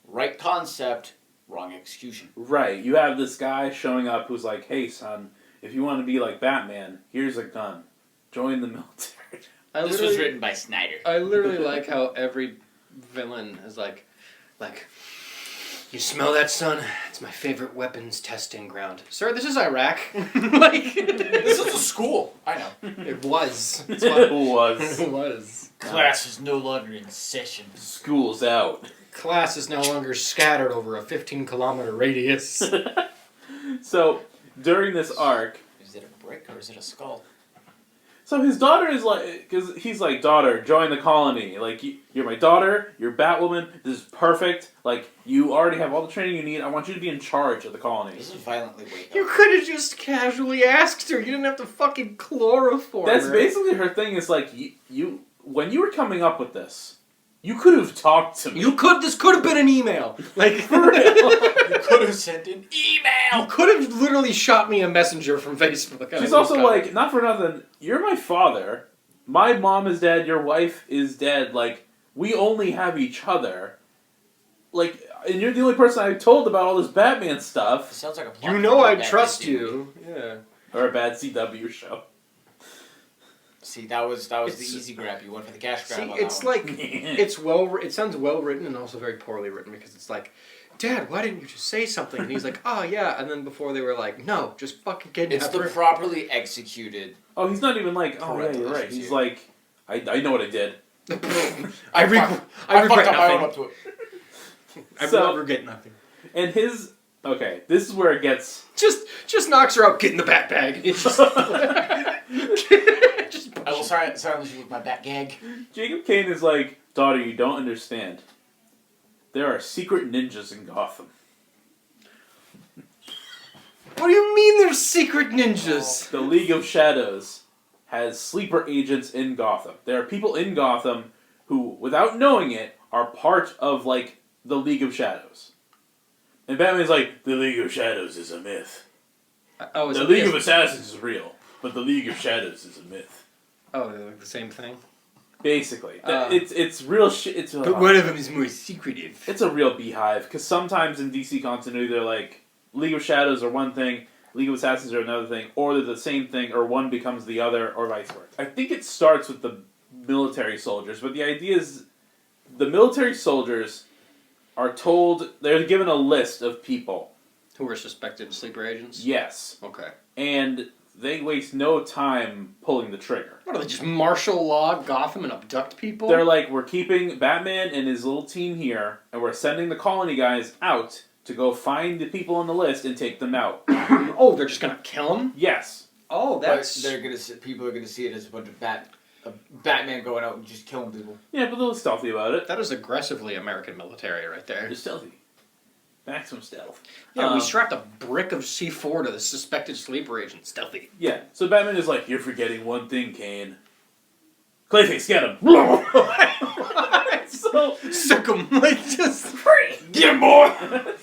right concept, wrong execution. Right. You have this guy showing up who's like, "Hey, son, if you want to be like Batman, here's a gun. Join the military." This was written by Snyder. I literally like how every villain is like, you smell that, son? It's my favorite weapons testing ground. Sir, this is Iraq. This is a school. I know. It was. It was. Class is no longer in session. School's out. Class is no longer scattered over a 15-kilometer radius. So, during this arc... Is it a brick or is it a skull? So his daughter is like... Because he's like, daughter, join the colony. Like, you're my daughter, you're Batwoman, this is perfect. Like, you already have all the training you need. I want you to be in charge of the colony. This is violently wake up. You could have just casually asked her. You didn't have to fucking chloroform That's her. basically her thing is like, you when you were coming up with this... You could have talked to me. This could have been an email. Like, for real. You could have sent an email. You could have literally shot me a messenger from Facebook. She's also like, not for nothing, you're my father. My mom is dead. Your wife is dead. Like, we only have each other. Like, and you're the only person I told about all this Batman stuff. It sounds like a plot. You know I trust you. Yeah. Or a bad CW show. See, that was the easy grab. You went for the cash grab. See, it's like it sounds well written and also very poorly written because it's like, Dad, why didn't you just say something? And he's like, oh yeah, and then before they were like, no, just fucking kidnap her. It's the properly executed. Oh, he's not even like, oh yeah, you're right. He's like, I know what I did. I regret nothing. I regret nothing. And his this is where it gets just knocks her out, get in the bat bag. It's just I will silence you with my bat gag. Jacob Kane is like, daughter, you don't understand. There are secret ninjas in Gotham. What do you mean there's secret ninjas? The League of Shadows has sleeper agents in Gotham. There are people in Gotham who, without knowing it, are part of, like, the League of Shadows. And Batman's like, the League of Shadows is a myth. The League of Assassins is real, but the League of Shadows is a myth. Oh, they're like the same thing? Basically. It's real shit. But one of them is more secretive. It's a real beehive, because sometimes in DC continuity they're like, League of Shadows are one thing, League of Assassins are another thing, or they're the same thing, or one becomes the other, or vice versa. I think it starts with the military soldiers, but the idea is the military soldiers are told, they're given a list of people. Who are suspected sleeper agents? Yes. Okay. And they waste no time pulling the trigger. What, are they just martial law Gotham and abduct people? They're like, we're keeping Batman and his little team here, and we're sending the colony guys out to go find the people on the list and take them out. Oh, they're just gonna kill them? Yes. Oh, that's... People are gonna see it as a bunch of Batman going out and just killing people. Yeah, but they're stealthy about it. That is aggressively American military right there. They're stealthy. Maximum stealth. Yeah, we strapped a brick of C4 to the suspected sleeper agent. Stealthy. Yeah, so Batman is like, you're forgetting one thing, Kane. Clayface, get him! So sick him, like just free. Get him, boy!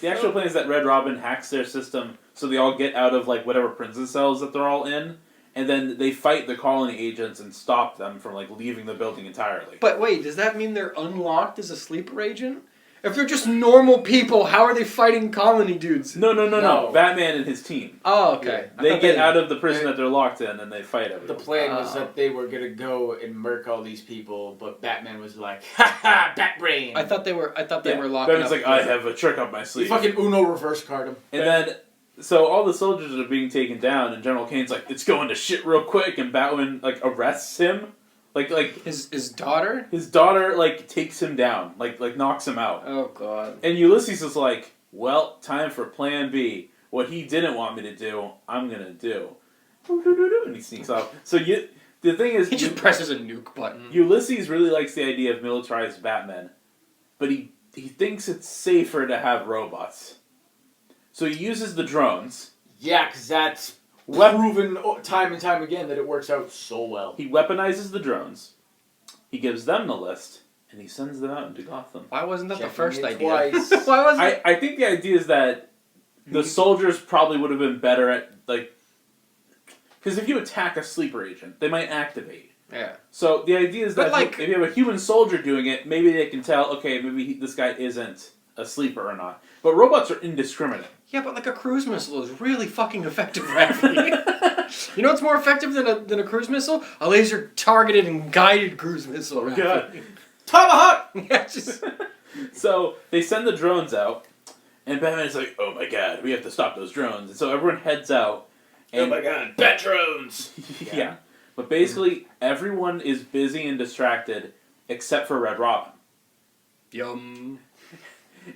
The actual plan is that Red Robin hacks their system so they all get out of like whatever prison cells that they're all in, and then they fight the colony agents and stop them from like leaving the building entirely. But wait, does that mean they're unlocked as a sleeper agent? If they're just normal people, how are they fighting colony dudes? No. Batman and his team. Oh, okay. Yeah. They get out of the prison that they're locked in and they fight everyone. The plan was that they were gonna go and murk all these people, but Batman was like, "Ha ha, Batbrain." I thought they were locked Batman's up. like, I have a trick up my sleeve. He fucking Uno reverse card him. And then, so all the soldiers are being taken down, and General Kane's like, it's going to shit real quick, and Batman like arrests him. Like his daughter? His daughter like takes him down, like knocks him out. Oh god. And Ulysses is like, well, time for plan B. What he didn't want me to do, I'm gonna do. And he sneaks off. So the thing is, he just presses a nuke button. Ulysses really likes the idea of militarized Batman, but he thinks it's safer to have robots. So he uses the drones. Yeah, because that's proven time and time again that it works out so well. He weaponizes the drones. He gives them the list, and he sends them out into Gotham. Why wasn't that Checking the first idea? Twice. Why wasn't it? I think the idea is that the soldiers probably would have been better at, like... Because if you attack a sleeper agent, they might activate. Yeah. So the idea is that like, if you have a human soldier doing it, maybe they can tell, okay, maybe this guy isn't a sleeper or not. But robots are indiscriminate. Yeah, but like a cruise missile is really fucking effective, Raffi. You know what's more effective than a cruise missile? A laser targeted and guided cruise missile, Raffi. God. Tomahawk! Yeah, just... So they send the drones out, and Batman's like, oh my god, we have to stop those drones. And so everyone heads out. And oh my god, bat drones! Yeah. But basically, everyone is busy and distracted except for Red Robin. Yum.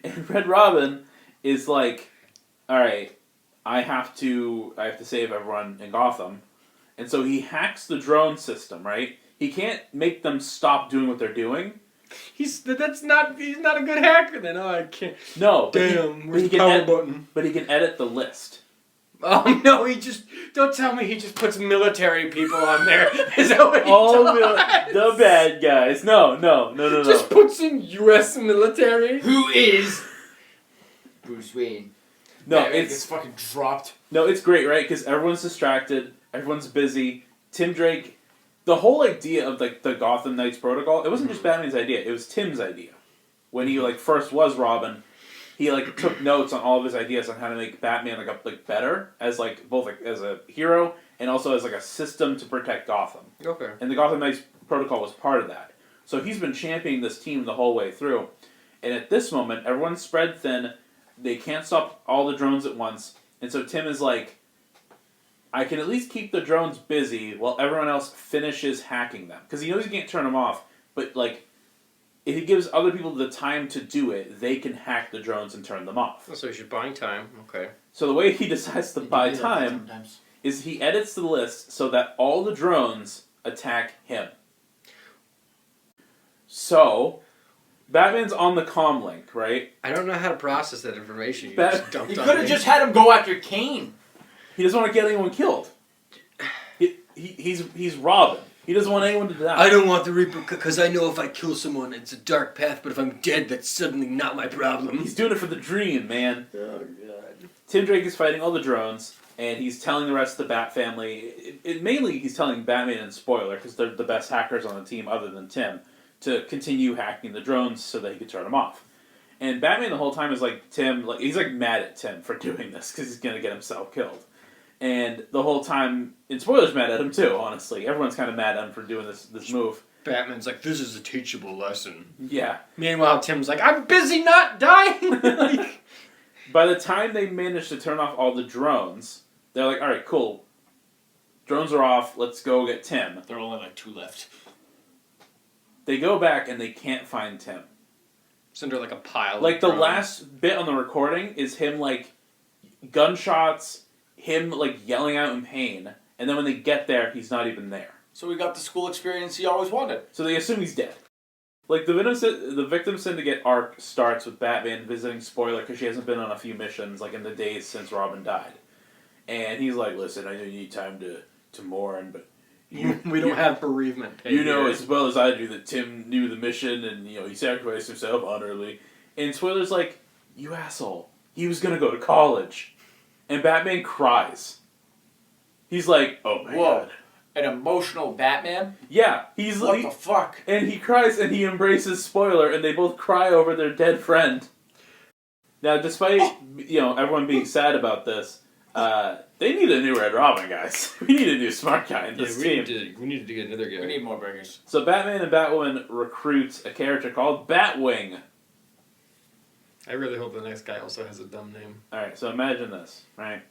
And Red Robin is like, alright, I have to save everyone in Gotham. And so he hacks the drone system, right? He can't make them stop doing what they're doing. He's not a good hacker then. Oh, I can't. No. Damn, where's the power button? But he can edit the list. Oh no, don't tell me he just puts military people on there. Is that what he does? The bad guys. No. Just puts in U.S. military? Who is Bruce Wayne? No, Batman gets fucking dropped. No, it's great, right? Because everyone's distracted, everyone's busy. Tim Drake, the whole idea of like the Gotham Knights protocol, it wasn't just Batman's idea, it was Tim's idea. When he like first was Robin, he like took notes on all of his ideas on how to make Batman like better as like both like as a hero and also as like a system to protect Gotham. Okay. And the Gotham Knights protocol was part of that. So he's been championing this team the whole way through. And at this moment, everyone's spread thin. They can't stop all the drones at once. And so Tim is like, I can at least keep the drones busy while everyone else finishes hacking them. Because he knows he can't turn them off. But like, if he gives other people the time to do it, they can hack the drones and turn them off. So he's buying time. Okay. So the way he decides to buy time is he edits the list so that all the drones attack him. So, Batman's on the comm link, right? I don't know how to process that information. You Bat- dumped You on could have me. just had him go after Kane. He doesn't want to get anyone killed. He's Robin. He doesn't want anyone to die. I don't want the Reaper because I know if I kill someone, it's a dark path. But if I'm dead, that's suddenly not my problem. He's doing it for the dream, man. Oh god. Tim Drake is fighting all the drones, and he's telling the rest of the Bat family. Mainly, he's telling Batman and Spoiler because they're the best hackers on the team, other than Tim, to continue hacking the drones so that he could turn them off. And Batman the whole time is like Tim, like he's like mad at Tim for doing this because he's gonna get himself killed. And the whole time, and Spoiler's mad at him too, honestly. Everyone's kind of mad at him for doing this move. Batman's like, this is a teachable lesson. Yeah. Meanwhile, Tim's like, I'm busy not dying! By the time they manage to turn off all the drones, they're like, alright, cool. Drones are off, let's go get Tim. There are only like 2 left. They go back and they can't find Tim. It's under like a pile Like of the drones. last bit on the recording is him like, gunshots, him like yelling out in pain, and then when they get there, he's not even there. So we got the school experience he always wanted. So they assume he's dead. Like the Victim Syndicate arc starts with Batman visiting Spoiler because she hasn't been on a few missions like in the days since Robin died, and he's like, "Listen, I know you need time to mourn, but we don't have bereavement pay you know here. as well as I do that Tim knew the mission and he sacrificed himself honorably." And Spoiler's like, "You asshole! He was gonna go to college," and Batman cries. He's like, "Oh my god." An emotional Batman? Yeah, What the fuck? And he cries and he embraces spoiler, and they both cry over their dead friend. Now, despite everyone being sad about this, they need a new Red Robin, guys. We need a new smart guy in this team. We need to get another guy. We need more burgers. So Batman and Batwoman recruit a character called Batwing. I really hope the next guy also has a dumb name. All right, so imagine this, right?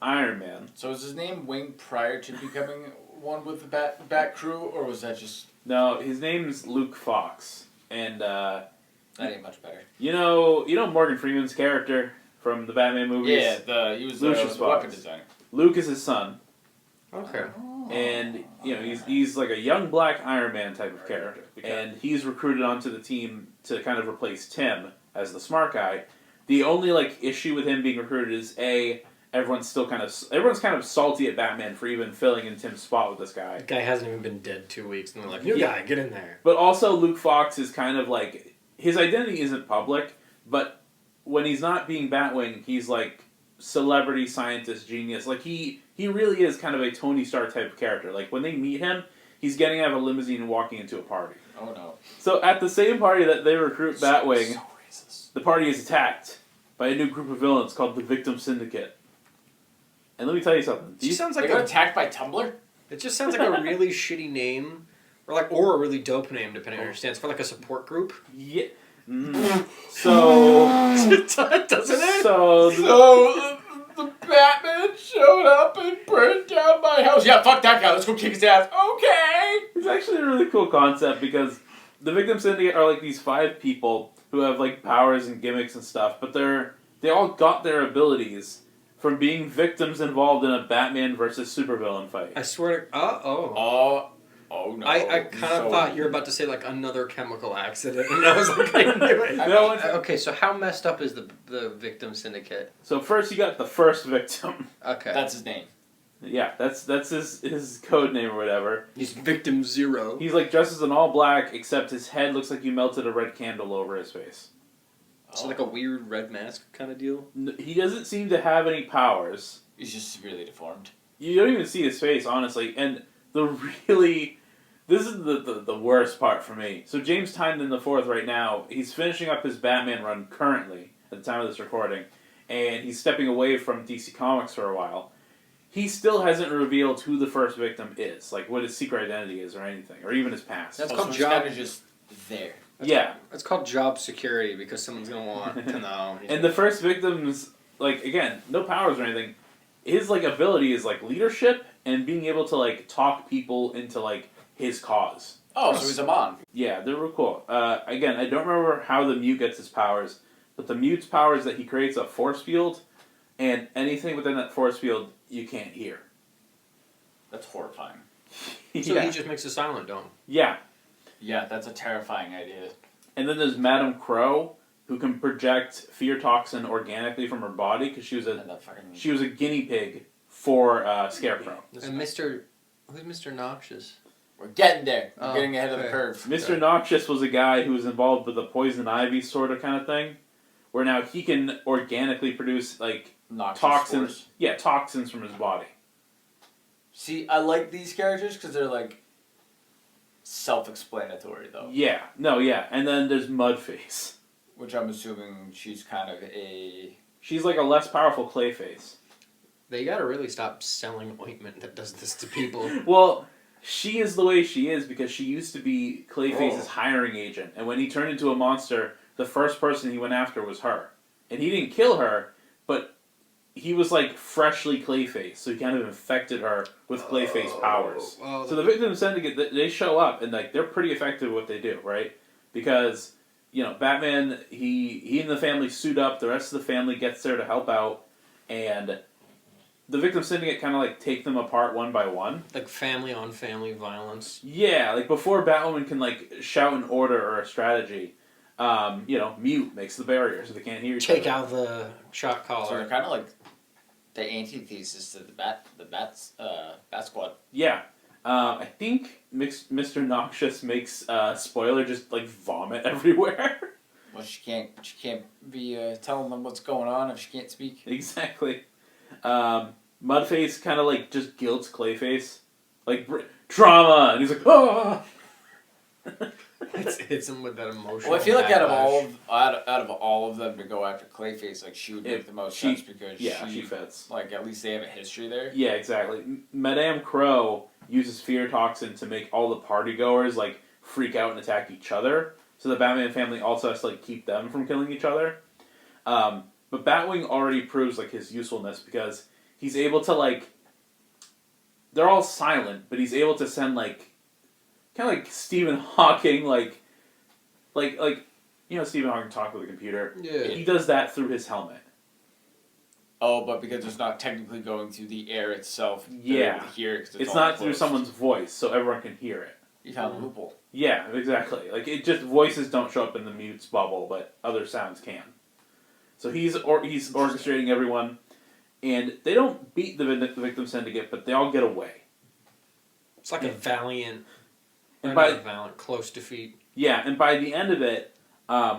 Iron Man. So was his name Wing prior to becoming one with the Bat crew, or was that just... No, his name's Luke Fox, and that ain't much better. You know Morgan Freeman's character from the Batman movies? Yeah, he was Lucius the weapon designer. Luke is his son. Okay. And he's like a young black Iron Man type of character, and he's recruited onto the team to kind of replace Tim as the smart guy. The only issue with him being recruited is everyone's kind of salty at Batman for even filling in Tim's spot with this guy. The guy hasn't even been dead 2 weeks, and they're like, "New guy, get in there." But also, Luke Fox is kind of his identity isn't public, but when he's not being Batwing, he's celebrity scientist genius. He really is kind of a Tony Stark type of character. When they meet him, he's getting out of a limousine and walking into a party. Oh no. So at the same party that they recruit Batwing, the party is attacked by a new group of villains called the Victim Syndicate. And let me tell you something. It sounds they got attacked by Tumblr? It just sounds like a really shitty name, or a really dope name, depending on your stance, for a support group. Yeah. So doesn't it? So the Batman showed up and burned down my house. Yeah, fuck that guy. Let's go kick his ass. Okay. It's actually a really cool concept because the Victim Syndicate are these 5 people who have powers and gimmicks and stuff, but they all got their abilities from being victims involved in a Batman versus supervillain fight. I swear. Oh no. I kind of thought you were about to say another chemical accident, and I was like, I knew it. Okay, so how messed up is the Victim Syndicate? So first you got the first victim. Okay. That's his name. Yeah, that's his code name or whatever. He's Victim Zero. He's dressed as an all black, except his head looks like you melted a red candle over his face. So a weird red mask kind of deal? He doesn't seem to have any powers. He's just severely deformed. You don't even see his face, honestly. And this is the worst part for me. So James Tynion IV right now, he's finishing up his Batman run currently, at the time of this recording, and he's stepping away from DC Comics for a while. He still hasn't revealed who the first victim is, what his secret identity is or anything, or even his past. That's So called it's job. kinda just there. It's called job security because someone's gonna want to know. And the first victim's again, no powers or anything. His ability is leadership and being able to talk people into his cause. Oh, so he's a Mon. Yeah, they're real cool. Again, I don't remember how the Mute gets his powers, but the Mute's power is that he creates a force field, and anything within that force field you can't hear. That's horrifying. So he just makes a silent dome. Yeah. Yeah, that's a terrifying idea. And then there's Madame Crow, who can project fear toxin organically from her body because she was a guinea pig for Scarecrow. And who's Mr. Noxious? We're getting there. We're getting ahead of the curve. Mr. Noxious was a guy who was involved with the poison ivy sort of kind of thing, where now he can organically produce toxins. Spores. Yeah, toxins from his body. See, I like these characters because they're self-explanatory though. Yeah, and then there's Mudface. Which I'm assuming she's kind of a... She's a less powerful Clayface. They gotta really stop selling ointment that does this to people. Well, she is the way she is because she used to be Clayface's hiring agent, and when he turned into a monster, the first person he went after was her. And he didn't kill her, but he was freshly Clayface, so he kind of infected her with Clayface powers. Well, So the Victim Syndicate, they show up, and they're pretty effective at what they do, right? Because... Batman, he and the family suit up, the rest of the family gets there to help out, and the Victim Syndicate kind of take them apart one by one. Family on family violence. Yeah, before Batwoman can shout an order or a strategy, Mute makes the barrier so they can't hear each other. Take out the shot collar. So they're kind of the antithesis to the Bat Squad. Yeah. I think Mr. Noxious makes Spoiler just vomit everywhere. Well, she can't be telling them what's going on if she can't speak. Exactly. Mudface kind of like just guilts Clayface, like trauma, and he's like, oh. Hits him with that emotion. Well, I feel like out of all of them to go after Clayface, like she would make the most sense because she fits. Like at least they have a history there. Yeah, exactly. Madame Crow uses fear toxin to make all the party goers like freak out and attack each other. So the Batman family also has to like keep them from killing each other. But Batwing already proves like his usefulness because he's able to like. They're all silent, but he's able to send like. Kind of like Stephen Hawking, like Stephen Hawking talked with a computer. Yeah. He does that through his helmet. Oh, but because it's not technically going through the air itself. Yeah. To hear it it's not through someone's voice, so everyone can hear it. You found a loophole. Yeah, exactly. Like it just voices don't show up in the mute's bubble, but other sounds can. So he's orchestrating everyone, and they don't beat the Victim Syndicate, but they all get away. It's like a valiant. And violent, close defeat. Yeah, and by the end of it,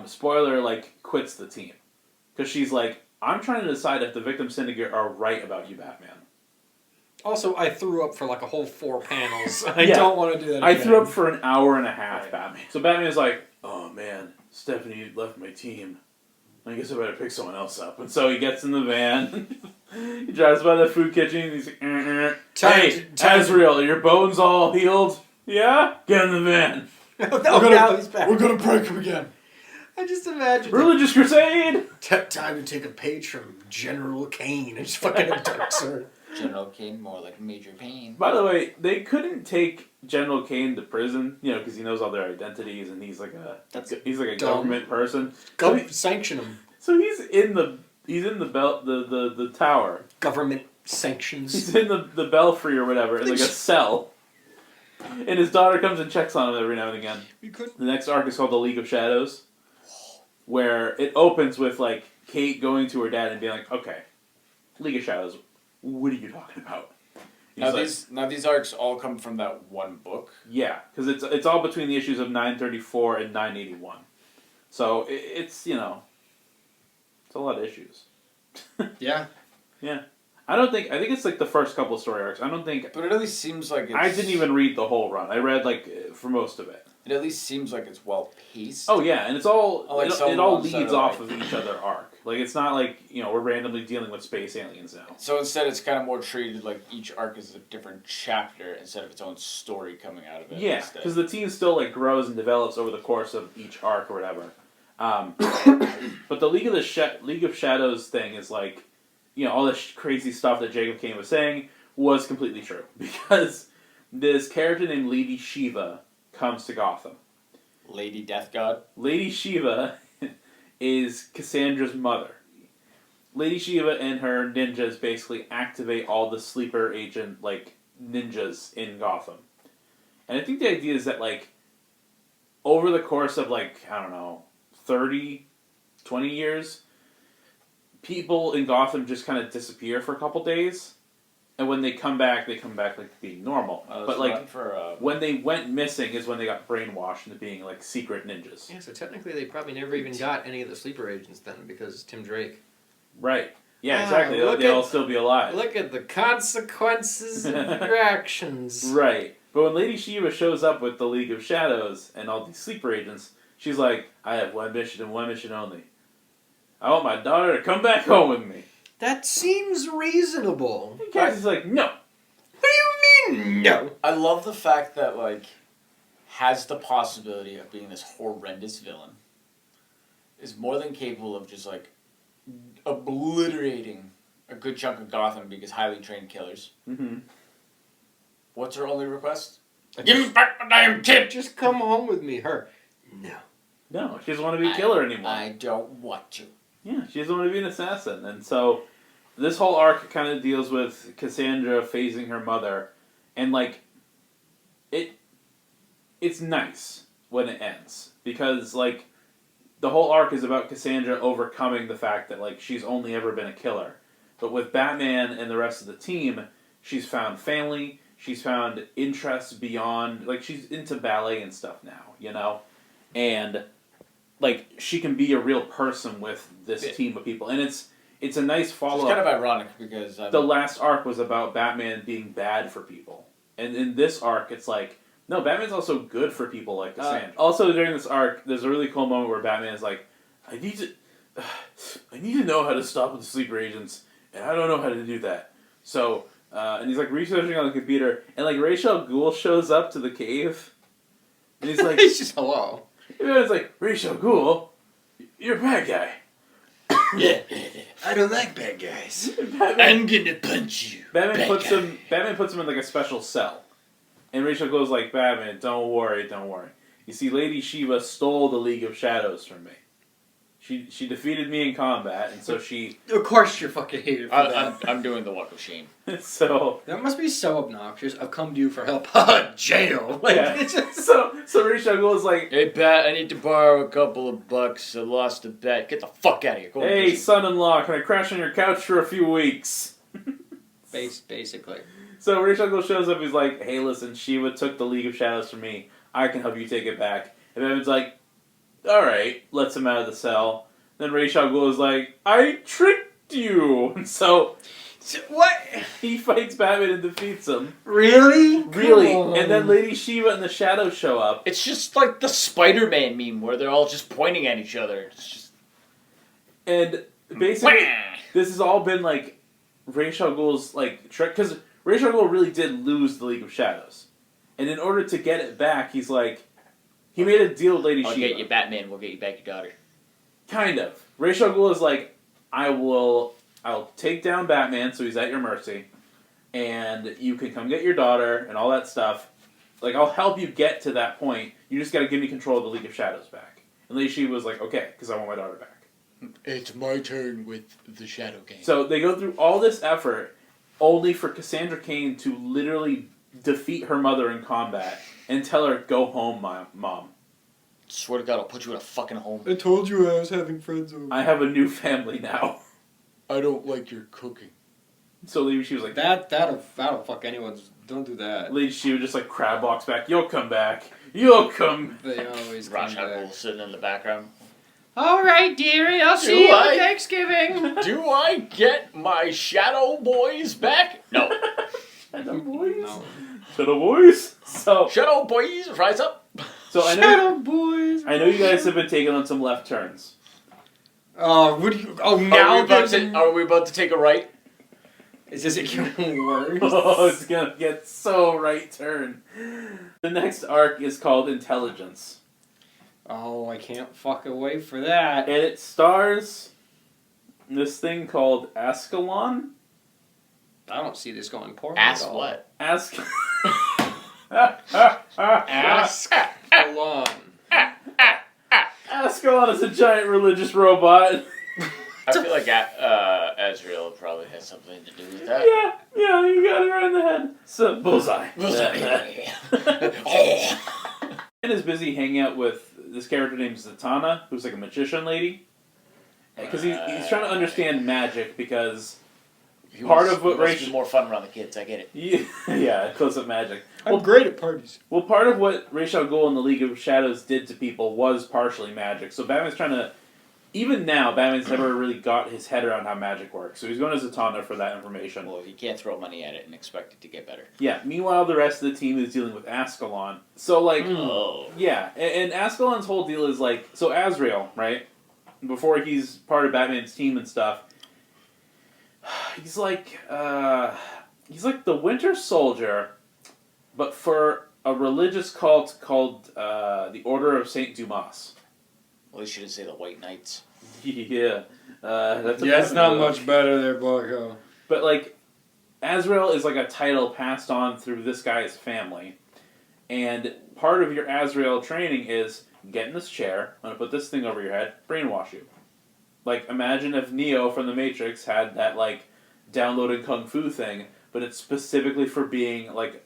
Spoiler, like, quits the team. Because she's like, I'm trying to decide if the Victim Syndicate are right about you, Batman. Also, I threw up for like a whole 4 panels. I don't want to do that again. I threw up for an hour and a half, Batman. So Batman's like, oh man, Stephanie left my team. I guess I better pick someone else up. And so he gets in the van. He drives by the food kitchen and he's like, Hey, Azrael, are your bones all healed? Yeah? Get in the van. Now he's back. We're gonna break him again. I just imagine. Religious crusade! Time to take a page from General Kane and just fucking abducts her. General Kane, more like Major Payne. By the way, they couldn't take General Kane to prison, because he knows all their identities and he's like a government person. Sanction him. So he's in the tower. Government sanctions. He's in the belfry or whatever, in like a cell. And his daughter comes and checks on him every now and again. The next arc is called The League of Shadows, where it opens with like Kate going to her dad and being like, okay, League of Shadows, what are you talking about? Now these arcs all come from that one book. Yeah, because it's all between the issues of 934 and 981. So it's it's a lot of issues. Yeah. Yeah. I think it's like the first couple of story arcs. But it at least seems like it's... I didn't even read the whole run. I read like for most of it. It at least seems like it's well paced. Oh yeah, and it's all it all leads off like... of each other arc. Like it's not like we're randomly dealing with space aliens now. So instead, it's kind of more treated like each arc is a different chapter instead of its own story coming out of it. Yeah, because the team still like grows and develops over the course of each arc or whatever. But the League of Shadows thing is like. All this crazy stuff that Jacob Kane was saying was completely true. Because this character named Lady Shiva comes to Gotham. Lady Death God? Lady Shiva is Cassandra's mother. Lady Shiva and her ninjas basically activate all the sleeper agent, ninjas in Gotham. And I think the idea is that, over the course of, 30, 20 years... people in Gotham just kind of disappear for a couple days, and when they come back being normal. When they went missing is when they got brainwashed into being secret ninjas. Yeah, so technically they probably never even got any of the sleeper agents then because Tim Drake. Right. Yeah, exactly. They'll all still be alive. Look at the consequences of your actions. Right. But when Lady Shiva shows up with the League of Shadows and all these sleeper agents, she's like, I have one mission and one mission only. I want my daughter to come back home with me. That seems reasonable. And Cassie's like, no. What do you mean, no? I love the fact that, has the possibility of being this horrendous villain. Is more than capable of just, obliterating a good chunk of Gotham because highly trained killers. Mm-hmm. What's her only request? Give me back my damn kid! Just come home with me. Her. No. No, she doesn't want to be a killer anymore. I don't want to. Yeah, she doesn't want to be an assassin. And so, this whole arc kind of deals with Cassandra phasing her mother. And, it's nice when it ends. Because, the whole arc is about Cassandra overcoming the fact that, she's only ever been a killer. But with Batman and the rest of the team, she's found family, she's found interests beyond... she's into ballet and stuff now, And... like she can be a real person with this team of people, and it's a nice follow-up. It's kind of ironic because the last arc was about Batman being bad for people, and in this arc, it's like, no, Batman's also good for people like Cassandra. Also, during this arc, there's a really cool moment where Batman is like, I need to know how to stop the sleeper agents, and I don't know how to do that. So, and he's like researching on the computer, and like Ra's al Ghul shows up to the cave, and he's like, He's just hello. and it's like, Ra's al Ghul, you're a bad guy. Yeah, I don't like bad guys. I'm gonna punch you. Batman puts him in like a special cell, and Ra's al Ghul's like, Batman, don't worry. You see, Lady Shiva stole the League of Shadows from me. She defeated me in combat, and so she. Of course, you're fucking hated for that. I'm doing the walk of shame. So That must be so obnoxious. I've come to you for help. Jail. Like, yeah. it's just... so Ra's al Ghul is like, Hey, Bat, I need to borrow a couple of bucks. I lost a bet. Get the fuck out of here. Go hey, prison. son-in-law, can I crash on your couch for a few weeks? Basically. So Ra's al Ghul shows up. He's like, hey, listen, Shiva took the League of Shadows from me. I can help you take it back. And Batman's like, all right, lets him out of the cell. Then Ra's al Ghul is like, I tricked you. And so What? he fights Batman and defeats him. Really? Really? Come on. And then Lady Shiva and the Shadows show up. It's just like the Spider-Man meme where they're all just pointing at each other. It's just... And basically, this has all been like Ra's al Ghul's like trick. Because Ra's al Ghul really did lose the League of Shadows. And in order to get it back, he's like, he made a deal with Lady I'll Shiva. get you Batman, we'll get you back your daughter. Kind of. Ra's al Ghul is like, I'll take down Batman, so he's at your mercy, and you can come get your daughter and all that stuff. Like, I'll help you get to that point. You just got to give me control of the League of Shadows back. And Lady Shiva was like, okay, because I want my daughter back. It's my turn with the Shadow Game. So they go through all this effort, only for Cassandra Cain to literally defeat her mother in combat and tell her, go home, mom. Swear to God, I'll put you in a fucking home. I told you I was having friends over. I have a new family now. I don't like your cooking. So Lady Shiva was like, That'll fuck anyone's. Don't do that. Lady Shiva just like crab walks back. You'll come back. You'll come. They always come Ra's al back. Ghul sitting in the background. All right, dearie. I'll see you on Thanksgiving. Do I get my Shadow Boys back? No. Shadow boys. No. Shadow boys. So Shadow Boys, rise up. So I know. Shadow boys. I know you guys have been taking on some left turns. Oh, what do you? Oh, now Are we about to take a right? Is this getting worse? Oh, it's gonna get so right turn. The next arc is called Intelligence. Oh, I can't fuck away for that. And it stars this thing called Ascalon. I don't see this going poorly Ask at all. what? Ask. Ascalon. Ascalon is a giant religious robot. I feel like Azrael probably has something to do with that. Yeah, you got it right in the head. So, bullseye. And is busy hanging out with this character named Zatanna, who's like a magician lady. Because he's trying to understand magic, because part of what Rachel more fun around the kids. I get it. Yeah, close-up magic. I'm great at parties. Well, part of what Ra's al Ghul and the League of Shadows did to people was partially magic. So Batman's trying to... Even now, Batman's never really got his head around how magic works. So he's going to Zatanna for that information. Well, you can't throw money at it and expect it to get better. Yeah, meanwhile, the rest of the team is dealing with Ascalon. So, like... Yeah, and Ascalon's whole deal is, like... So Azrael, right? Before he's part of Batman's team and stuff, he's like the Winter Soldier, but for a religious cult called the Order of Saint Dumas. Well, you should say the White Knights. Yeah, that's it's not much better there, Bucko. But like, Azrael is like a title passed on through this guy's family, and part of your Azrael training is get in this chair. I'm gonna put this thing over your head, brainwash you. Like, imagine if Neo from the Matrix had that like downloaded kung fu thing, but it's specifically for being like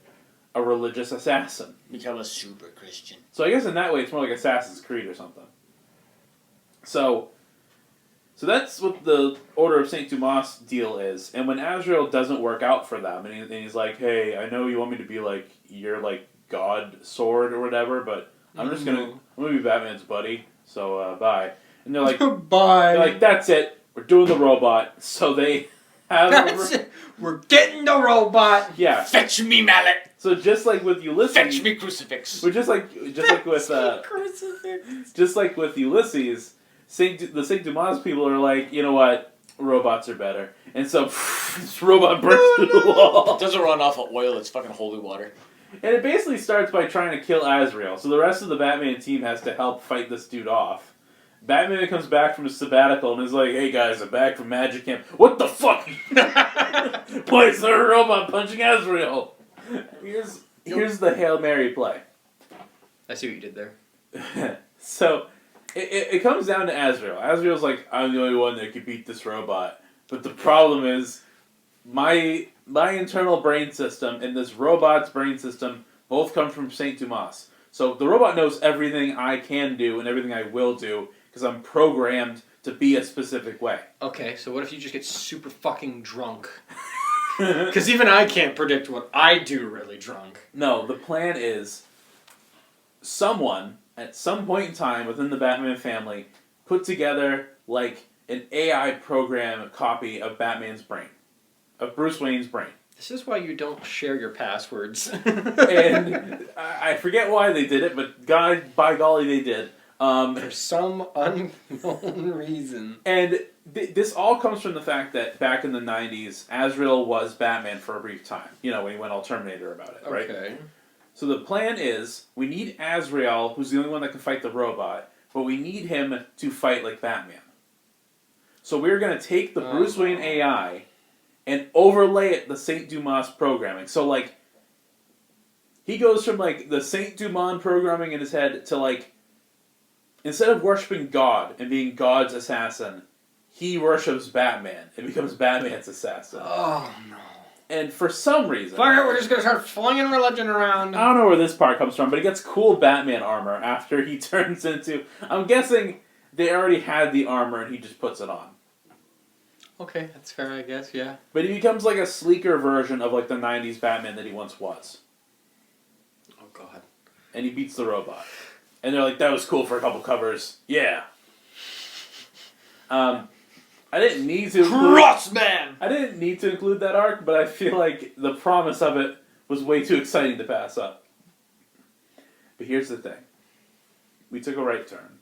a religious assassin. Become a super Christian. So I guess in that way, it's more like Assassin's Creed or something. So that's what the Order of Saint Dumas deal is. And when Azrael doesn't work out for them, and he's like, "Hey, I know you want me to be like your like God sword or whatever, but I'm gonna be Batman's buddy. So, bye. And they're like, bye. They're like, that's it. We're doing the robot. So they have... That's it. We're getting the robot. Yeah. Fetch me mallet. So just like with Ulysses... Fetch me crucifix. We're just like with... Crucifix. Just like with Ulysses, the Saint Dumas people are like, you know what? Robots are better. And so, this robot breaks through the wall. It doesn't run off of oil, it's fucking holy water. And it basically starts by trying to kill Azrael. So the rest of the Batman team has to help fight this dude off. Batman comes back from his sabbatical and is like, hey guys, I'm back from Magic Camp. What the fuck? Why is there a robot punching Azrael? Here's the Hail Mary play. I see what you did there. So, it comes down to Azrael. Azrael's like, I'm the only one that can beat this robot. But the problem is, my internal brain system and this robot's brain system both come from Saint Dumas. So the robot knows everything I can do and everything I will do because I'm programmed to be a specific way. Okay, so what if you just get super fucking drunk? Because even I can't predict what I do really drunk. No, the plan is someone, at some point in time within the Batman family, put together, like, an AI program copy of Batman's brain. Of Bruce Wayne's brain. This is why you don't share your passwords. And I forget why they did it, but by golly they did. For some unknown reason. And this all comes from the fact that back in the 90s, Azrael was Batman for a brief time. You know, when he went all Terminator about it, right? Okay. So the plan is, we need Azrael, who's the only one that can fight the robot, but we need him to fight like Batman. So we're going to take the Bruce Wayne AI and overlay it the Saint Dumas programming. So, like, he goes from, like, the Saint Dumas programming in his head to, like, instead of worshipping God and being God's assassin, he worships Batman and becomes Batman's assassin. Oh, no. And for some reason... Fuck it, we're just going to start flinging religion around. I don't know where this part comes from, but he gets cool Batman armor after he turns into... I'm guessing they already had the armor and he just puts it on. Okay, that's fair, I guess, yeah. But he becomes like a sleeker version of like the 90s Batman that he once was. Oh, God. And he beats the robot. And they're like, that was cool for a couple covers. Yeah. I didn't need to Crossman! I didn't need to include that arc, but I feel like the promise of it was way too exciting to pass up. But here's the thing. We took a right turn.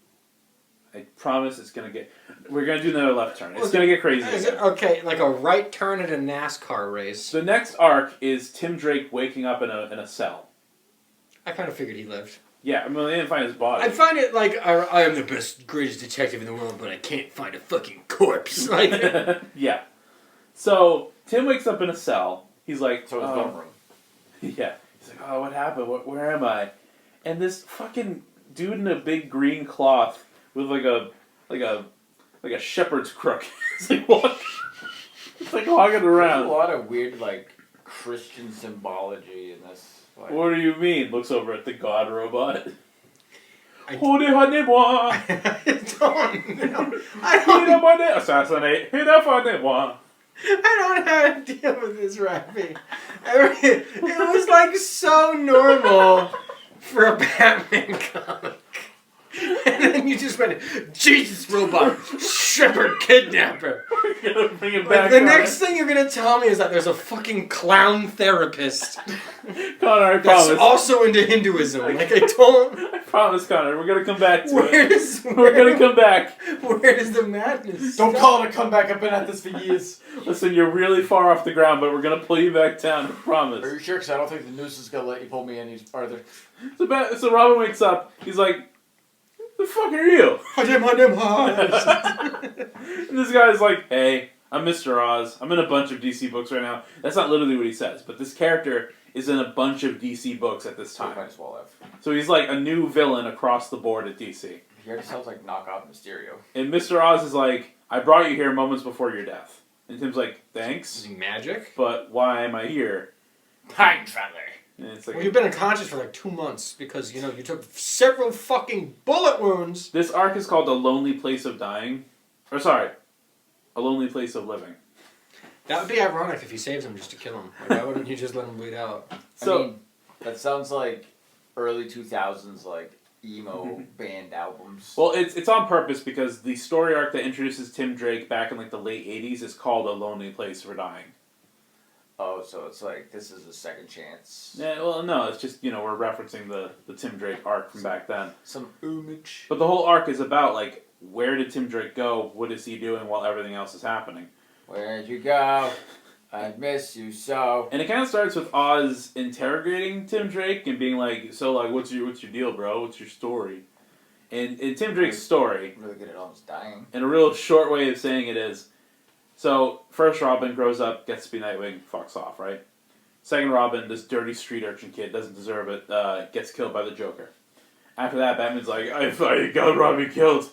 I promise it's going to get... We're going to do another left turn. It's going to get crazy. Okay, like a right turn at a NASCAR race. The next arc is Tim Drake waking up in a cell. I kind of figured he lived. Yeah, I mean, they didn't find his body. I find it like, I am the best, greatest detective in the world, but I can't find a fucking corpse. Like, yeah. So, Tim wakes up in a cell. He's like... So it's dorm room. Yeah. He's like, oh, what happened? Where am I? And this fucking dude in a big green cloth with like a shepherd's crook. It's like walking around. There's a lot of weird like Christian symbology in this. Like, What do you mean? Looks over at the god robot. I don't know. Assassinate. I don't know how to deal with this, Rappy. It was like so normal for a Batman comic. And then you just went, Jesus robot, shepherd kidnapper. We're gonna bring it back. The next thing you're gonna tell me is that there's a fucking clown therapist. Connor, I That's promise. also into Hinduism. Like I told. I promise, Connor. We're gonna come back to it. We're gonna come back. Where does the madness? don't call it a comeback. I've been at this for years. Listen, you're really far off the ground, but we're gonna pull you back down. I promise. Are you sure? Because I don't think the noose is gonna let you pull me any farther. So Robin wakes up. He's like, "The fuck are you?" And this guy's like, "Hey, I'm Mr. Oz. I'm in a bunch of DC books right now." That's not literally what he says, but this character is in a bunch of DC books at this So time. might as well have. So he's like a new villain across the board at DC. He already sounds like knockoff Mysterio. And Mr. Oz is like, "I brought you here moments before your death." And Tim's like, "Thanks, Is he magic? but why am I here?" Time traveler. And it's like, Well, you've been unconscious for like 2 months because, you know, you took several fucking bullet wounds. this arc is called A Lonely Place of Dying. Or sorry, A Lonely Place of Living. That would be ironic if he saves him just to kill him. Like, why wouldn't you just let him bleed out? So, I mean, that sounds like early 2000s, like emo band albums. Well, it's on purpose because the story arc that introduces Tim Drake back in like the late 80s is called A Lonely Place for Dying. Oh, so it's like, this is a second chance. Yeah, well, no, it's just, we're referencing the Tim Drake arc from back then. Some homage. But the whole arc is about, like, where did Tim Drake go? What is he doing while everything else is happening? Where'd you go? I miss you so. And it kind of starts with Oz interrogating Tim Drake and being like, so, like, what's your deal, bro? What's your story? And in Tim Drake's story... Really good at almost dying. And a real short way of saying it is... So, first Robin grows up, gets to be Nightwing, fucks off, right? Second Robin, this dirty street urchin kid, doesn't deserve it, gets killed by the Joker. After that, Batman's like, I got Robin killed.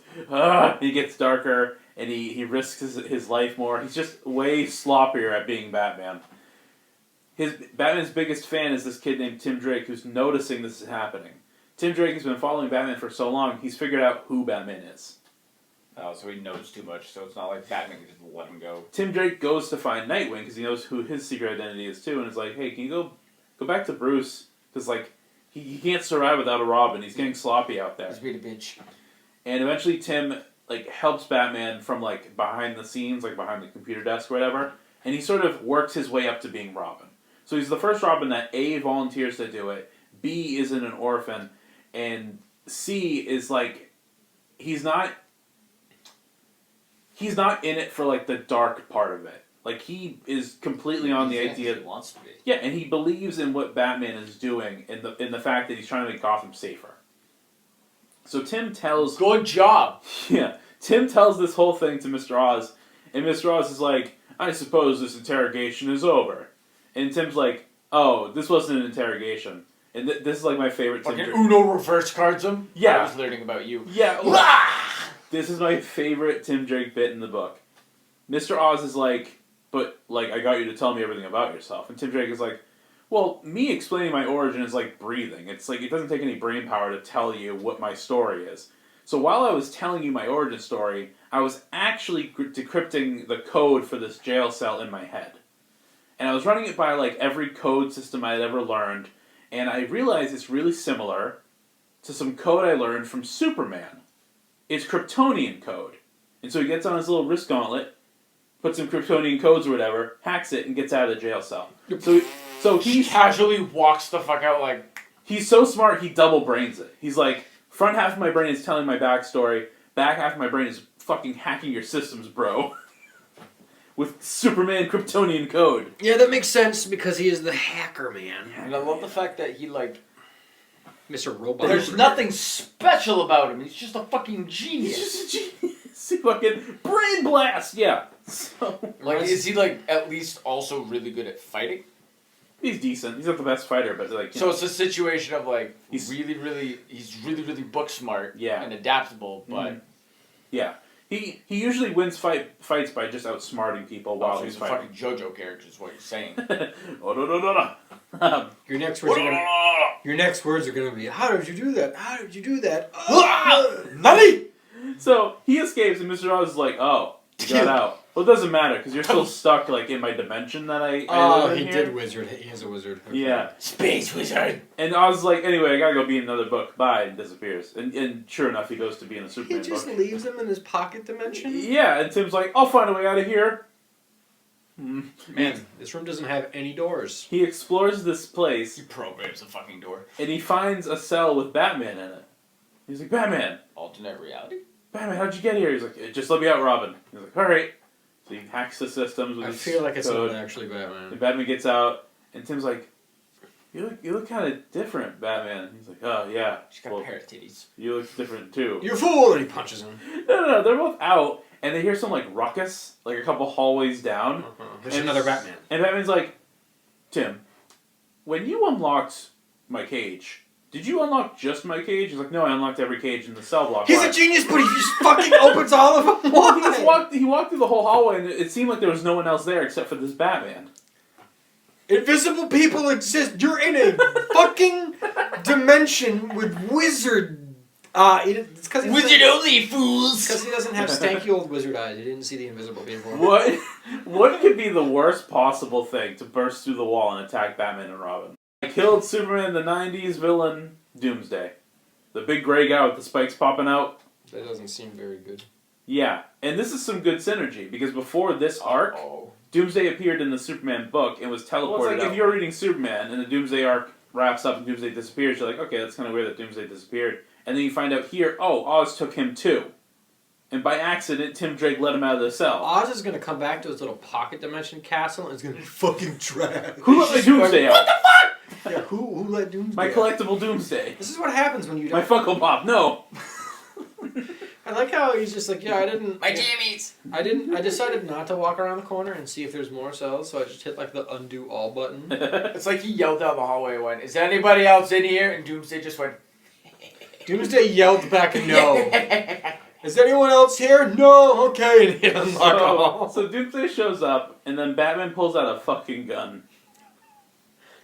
He gets darker, and he risks his life more. He's just way sloppier at being Batman. Batman's biggest fan is this kid named Tim Drake, who's noticing this is happening. Tim Drake has been following Batman for so long, he's figured out who Batman is. Oh, so he knows too much, so it's not like Batman can just let him go. Tim Drake goes to find Nightwing because he knows who his secret identity is too, and it's like, hey, can you go back to Bruce? Because, like, he can't survive without a Robin. He's getting sloppy out there. He's being a bitch. And eventually Tim, like, helps Batman from, like, behind the scenes, like, behind the computer desk or whatever, and he sort of works his way up to being Robin. So he's the first Robin that A, volunteers to do it, B, isn't an orphan, and C is, like, he's not in it for, like, the dark part of it. Like, he is completely on the idea... He wants to be. Yeah, and he believes in what Batman is doing, in the fact that he's trying to make Gotham safer. So Tim tells... Good job! Yeah, Tim tells this whole thing to Mr. Oz, and Mr. Oz is like, I suppose this interrogation is over. And Tim's like, oh, this wasn't an interrogation. And this is, like, my favorite Tim... Fucking Uno reverse cards him? Yeah. I was learning about you. Yeah. This is my favorite Tim Drake bit in the book. Mr. Oz is like, but, like, I got you to tell me everything about yourself. And Tim Drake is like, well, me explaining my origin is like breathing. It's like, it doesn't take any brain power to tell you what my story is. So while I was telling you my origin story, I was actually decrypting the code for this jail cell in my head. And I was running it by, like, every code system I had ever learned, and I realized it's really similar to some code I learned from Superman. It's Kryptonian code. And so he gets on his little wrist gauntlet, puts some Kryptonian codes or whatever, hacks it, and gets out of the jail cell. So he casually walks the fuck out like... He's so smart, he double brains it. He's like, front half of my brain is telling my backstory, back half of my brain is fucking hacking your systems, bro. With Superman Kryptonian code. Yeah, that makes sense because he is the hacker man. And I love the fact that he, like... Mr. Robot. There's nothing special about him. He's just a fucking genius. He's just a genius. He fucking brain blast, yeah. So, like, is he, like, at least also really good at fighting? He's decent. He's not the best fighter, but, like... So it's a situation of, like, he's really book smart and adaptable, but... Yeah. He usually wins fights by just outsmarting people while he's fighting. He's a fucking JoJo character is what you're saying. Oh, no. Your next words are gonna be, how did you do that? How did you do that? Nutty! So, he escapes, and Mr. Oz is like, oh, you got out. Well, it doesn't matter, because you're still stuck, like, in my dimension that I live in here. Did wizard. He is a wizard. Okay. Yeah. Space wizard! And Oz is like, anyway, I gotta go be in another book. Bye, and disappears. And sure enough, he goes to be in a Superman book. He just leaves him in his pocket dimension? Yeah, and Tim's like, I'll find a way out of here. Man, this room doesn't have any doors. He explores this place. He programs a fucking door. And he finds a cell with Batman in it. He's like, Batman! Alternate reality? Batman, how'd you get here? He's like, just let me out, Robin. He's like, alright. So he hacks the systems with I his feel like it's code. not actually Batman. And Batman gets out, and Tim's like, you look kind of different, Batman. He's like, oh, yeah. She's got a pair of titties. You look different, too. You fool! And he punches him. No, they're both out, and they hear some, like, ruckus, like, a couple hallways down. There's another Batman. And Batman's like, Tim, when you unlocked my cage, did you unlock just my cage? He's like, no, I unlocked every cage in the cell block. He's a genius, but he just fucking opens all of them. Why? He walked through the whole hallway, and it seemed like there was no one else there except for this Batman. Invisible people exist. You're in a fucking dimension with wizard. It's because wizard only, fools. Because he doesn't have stanky old wizard eyes. He didn't see the invisible people. What could be the worst possible thing to burst through the wall and attack Batman and Robin? I killed Superman, the '90s villain, Doomsday. The big gray guy with the spikes popping out. That doesn't seem very good. Yeah, and this is some good synergy, because before this arc, Doomsday appeared in the Superman book and was teleported Well, it's like if you're reading Superman and the Doomsday arc wraps up and Doomsday disappears, you're like, okay, that's kind of weird that Doomsday disappeared. And then you find out here, oh, Oz took him too. And by accident, Tim Drake let him out of the cell. Oz is going to come back to his little pocket dimension castle and it's going to be fucking trash. Who let the Doomsday out? What the fuck? Yeah, who let Doomsday My out? collectible Doomsday. This is what happens when you don't... My Funko Pop, no. I like how he's just like, yeah, I didn't... My jammies! I decided not to walk around the corner and see if there's more cells, so I just hit like the undo all button. It's like he yelled down the hallway and went, is there anybody else in here? And Doomsday just went... Doomsday yelled back no. Is there anyone else here? No, okay. And he unlocked all. So Doomsday shows up, and then Batman pulls out a fucking gun.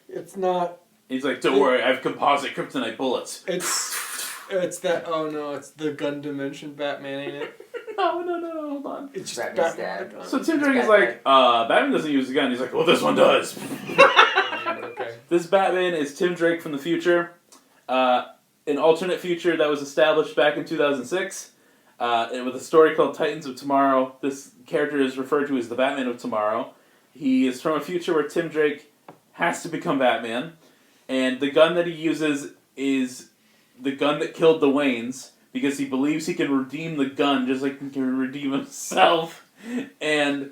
It's not... He's like, don't worry, I have composite kryptonite bullets. It's that... Oh no, it's the gun dimension Batman, ain't it? No, hold on. It's just Batman's Batman. dad. with a gun. So Tim Drake is like, Batman doesn't use a gun. He's like, well, this one does. Okay. This Batman is Tim Drake from the future. An alternate future that was established back in 2006. With a story called Titans of Tomorrow. This character is referred to as the Batman of Tomorrow. He is from a future where Tim Drake has to become Batman. And the gun that he uses is the gun that killed the Waynes, because he believes he can redeem the gun just like he can redeem himself. And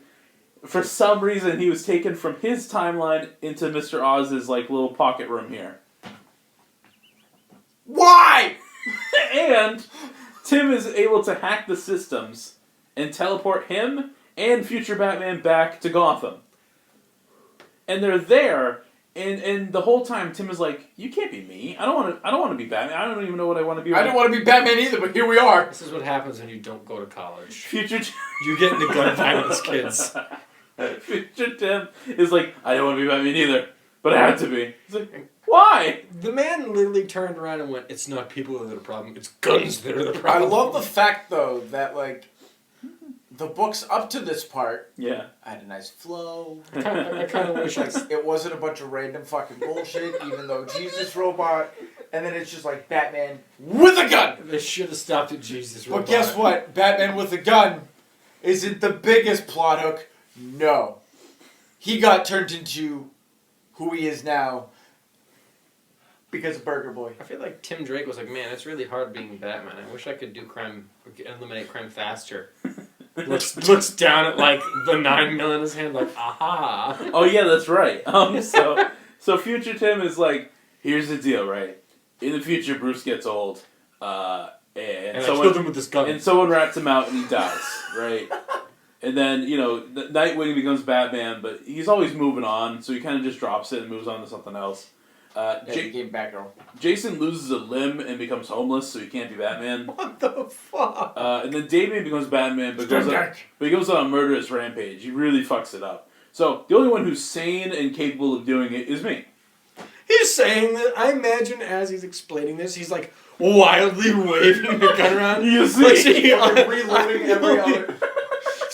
for some reason, he was taken from his timeline into Mr. Oz's like little pocket room here. Why? And Tim is able to hack the systems and teleport him and future Batman back to Gotham. And they're there, and the whole time Tim is like, "You can't be me. I don't want to be Batman. I don't even know what I want to be." I don't want to be Batman either, but here we are. This is what happens when you don't go to college. Future You get into gun violence, kids. Future Tim is like, "I don't want to be Batman either, but I have to be." He's like, "Why?" The man literally turned around and went, "It's not people that are the problem, it's guns that are the problem." I love the fact, though, that, like, the books up to this part Yeah. had a nice flow. I kind of wish It wasn't a bunch of random fucking bullshit, even though Jesus Robot, and then it's just like Batman with a gun! they should have stopped at Jesus. But guess what? Batman with a gun isn't the biggest plot hook. No. He got turned into who he is now because of Burger Boy. I feel like Tim Drake was like, man, it's really hard being Batman. I wish I could do crime, eliminate crime faster. looks down at like the 9 mil in his hand, like, aha. Oh yeah, that's right. So future Tim is like, here's the deal, right? In the future, Bruce gets old, and I someone killed him with this gun. and someone rats him out and he dies, right? And then Nightwing becomes Batman, but he's always moving on, so he kind of just drops it and moves on to something else. He came back, girl. Jason loses a limb and becomes homeless, so he can't be Batman. What the fuck? And then Damian becomes Batman, but he goes on a murderous rampage. He really fucks it up. So the only one who's sane and capable of doing it is me. He's saying that, I imagine as he's explaining this, he's like wildly waving the gun around. You see? Like, Reloading every other...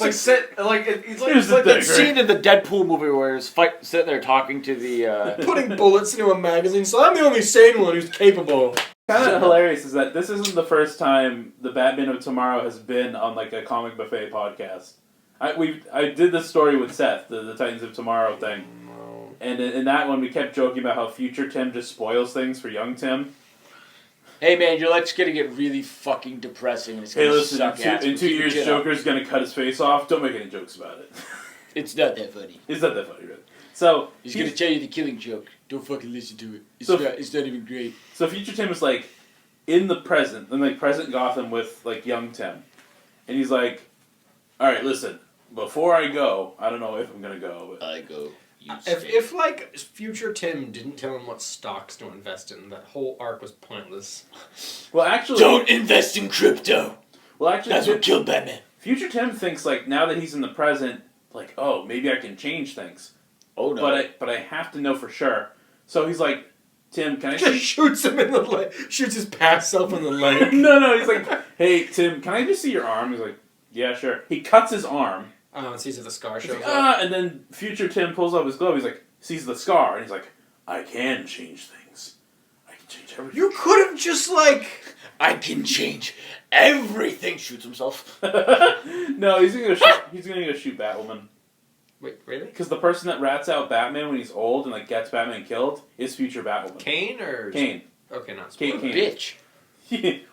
It's like it's like, Here's the that thing, scene in the Deadpool movie where he's sitting there talking to the... putting bullets into a magazine, so I'm the only sane one who's capable. Kind of hilarious is that this isn't the first time the Batman of Tomorrow has been on like a Comic Buffet podcast. I did this story with Seth, the Titans of Tomorrow thing, and in that one we kept joking about how future Tim just spoils things for young Tim. Hey man, your life's gonna get really fucking depressing and it's Hey, gonna listen, suck ass. in 2 years Joker's gonna cut his face off. Don't make any jokes about it. It's not that funny. It's not that funny, really. So He's gonna tell you the killing joke. Don't fucking listen to it. It's not even great. So future Tim is like in the present, in like present Gotham with like young Tim, and he's like, "All right, listen. Before I go, I don't know if I'm gonna go, but I go. If like future Tim didn't tell him what stocks to invest in, that whole arc was pointless. well, actually, Don't invest in crypto. Well, actually, That's what killed Batman. Future Tim thinks like now that he's in the present, like, oh, maybe I can change things. Oh no! But I have to know for sure. So he's like, Tim, can I Just shoots him in the leg. Shoots his past self in the leg. No, he's like, hey, Tim, can I just see your arm? He's like, yeah, sure. He cuts his arm. And sees that the scar shows Like, up. and then future Tim pulls up his glove. He's like, sees the scar, and he's like, I can change things. I can change everything. You could have just like I can change everything. Shoots himself. No, he's gonna go shoot Batwoman. Wait, really? Because the person that rats out Batman when he's old and like gets Batman killed is future Batwoman. Kane or Kane. Okay, not Kane. Bitch.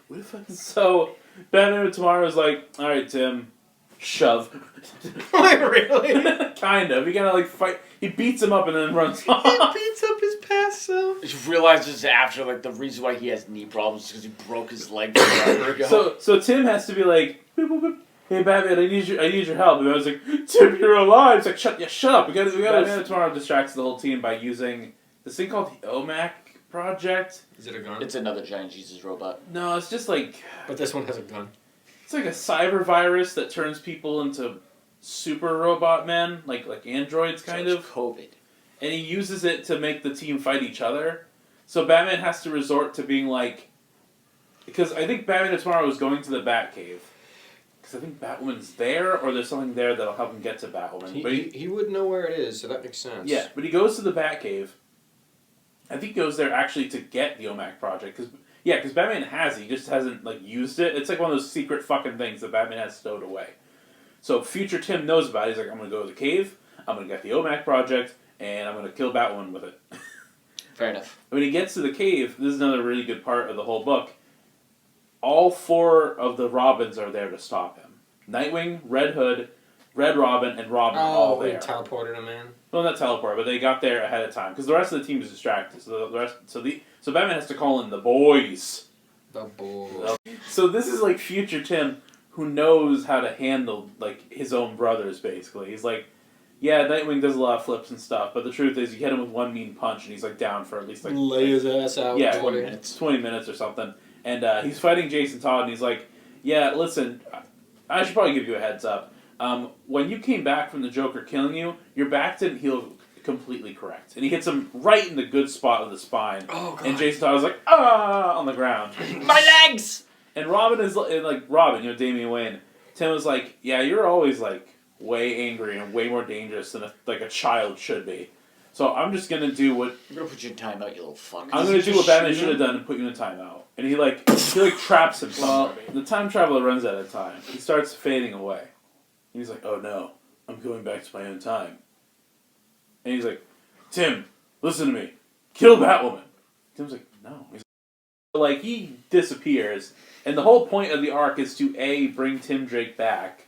What the fuck? So Batman tomorrow is like, all right, Tim, shove. Wait, really? Kind of. He kind of like fight. He beats him up and then runs off. He beats up his past self. He realizes after like the reason why he has knee problems is because he broke his leg forever ago. So Tim has to be like, boop, boop, boop. Hey Batman, I need your help. And I was like, Tim, you're alive. It's like, shut up. We got Batman tomorrow distracts the whole team by using this thing called the OMAC project. Is it a gun? It's another giant Jesus robot. No, it's just like. But this one has a gun. It's like a cyber virus that turns people into super robot men, like androids, kind of. COVID. And he uses it to make the team fight each other. So Batman has to resort to being like, because I think Batman tomorrow is going to the Batcave. Because I think Batwoman's there, or there's something there that'll help him get to Batwoman. He would know where it is, so that makes sense. Yeah, but he goes to the Batcave. I think he goes there actually to get the OMAC project. Because Batman has it, he just hasn't like used it. It's like one of those secret fucking things that Batman has stowed away. So future Tim knows about it. He's like, I'm going to go to the cave, I'm going to get the OMAC project, and I'm going to kill Batwoman with it. Fair enough. When he gets to the cave, this is another really good part of the whole book. All 4 of the Robins are there to stop him. Nightwing, Red Hood, Red Robin, and Robin are all there. Teleported him in. Well, not teleport, but they got there ahead of time because the rest of the team is distracted. So Batman has to call in the boys. The boys. So this is like future Tim who knows how to handle like his own brothers. Basically, he's like, yeah, Nightwing does a lot of flips and stuff, but the truth is, you hit him with one mean punch and he's like down for at least like lay his ass out. Yeah, 20 minutes. 20 minutes or something. And he's fighting Jason Todd, and he's like, yeah, listen, I should probably give you a heads up. When you came back from the Joker killing you, your back didn't heal completely correct. And he hits him right in the good spot of the spine. Oh, God. And Jason Todd was like, on the ground. My legs! And Robin is like, Robin, Damian Wayne. Tim was like, yeah, you're always like way angry and way more dangerous than a child should be. So I'm just going to do what... I'm going to put you in timeout, you little fuck. I'm going to do what Batman should have done and put you in timeout. And he traps himself. The time traveler runs out of time. He starts fading away. And he's like, oh no, I'm going back to my own time. And he's like, Tim, listen to me. Kill Batwoman. Tim's like, no. He's like, he disappears. And the whole point of the arc is to A, bring Tim Drake back,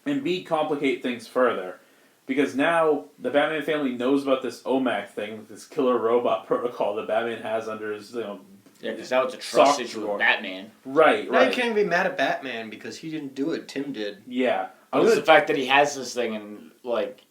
and B, complicate things further. Because now the Batman family knows about this OMAC thing, this killer robot protocol that Batman has under his, Yeah, because now it's a trust issue with Batman. Right. Now you can't be mad at Batman because he didn't do it. Tim did. Yeah. It's the fact that he has this thing and, like,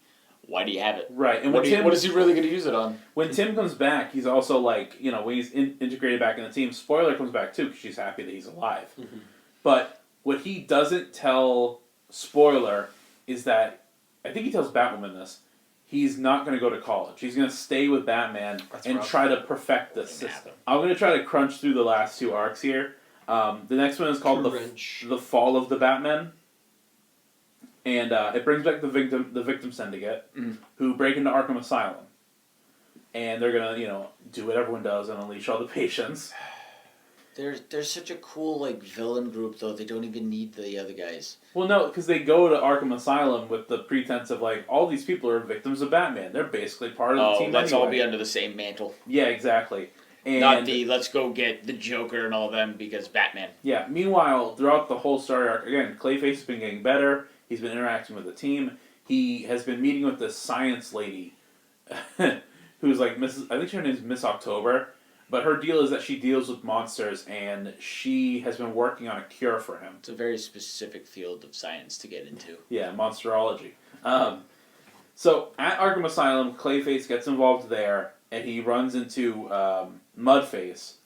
why do you have it? Right. And what is he really going to use it on? When Tim comes back, he's also like, when he's integrated back in the team, Spoiler comes back too because she's happy that he's alive. Mm-hmm. But what he doesn't tell Spoiler is that, I think he tells Batwoman this, he's not going to go to college. He's going to stay with Batman try to perfect the system. I'm going to try to crunch through the last 2 arcs here. The next one is called the Fall of the Batman. And it brings back the Victim Syndicate, who break into Arkham Asylum. And they're going to, do what everyone does and unleash all the patients. They're such a cool, like, villain group, though. They don't even need the other guys. Well, no, because they go to Arkham Asylum with the pretense of, like, all these people are victims of Batman. They're basically part of the team let's anyway. all be under the same mantle. Yeah, exactly. And not let's go get the Joker and all of them because Batman. Yeah, meanwhile, throughout the whole story arc, again, Clayface has been getting better. He's been interacting with the team. He has been meeting with this science lady who's like, I think her name is Miss October. But her deal is that she deals with monsters, and she has been working on a cure for him. It's a very specific field of science to get into. Yeah, monsterology. So, at Arkham Asylum, Clayface gets involved there, and he runs into Mudface.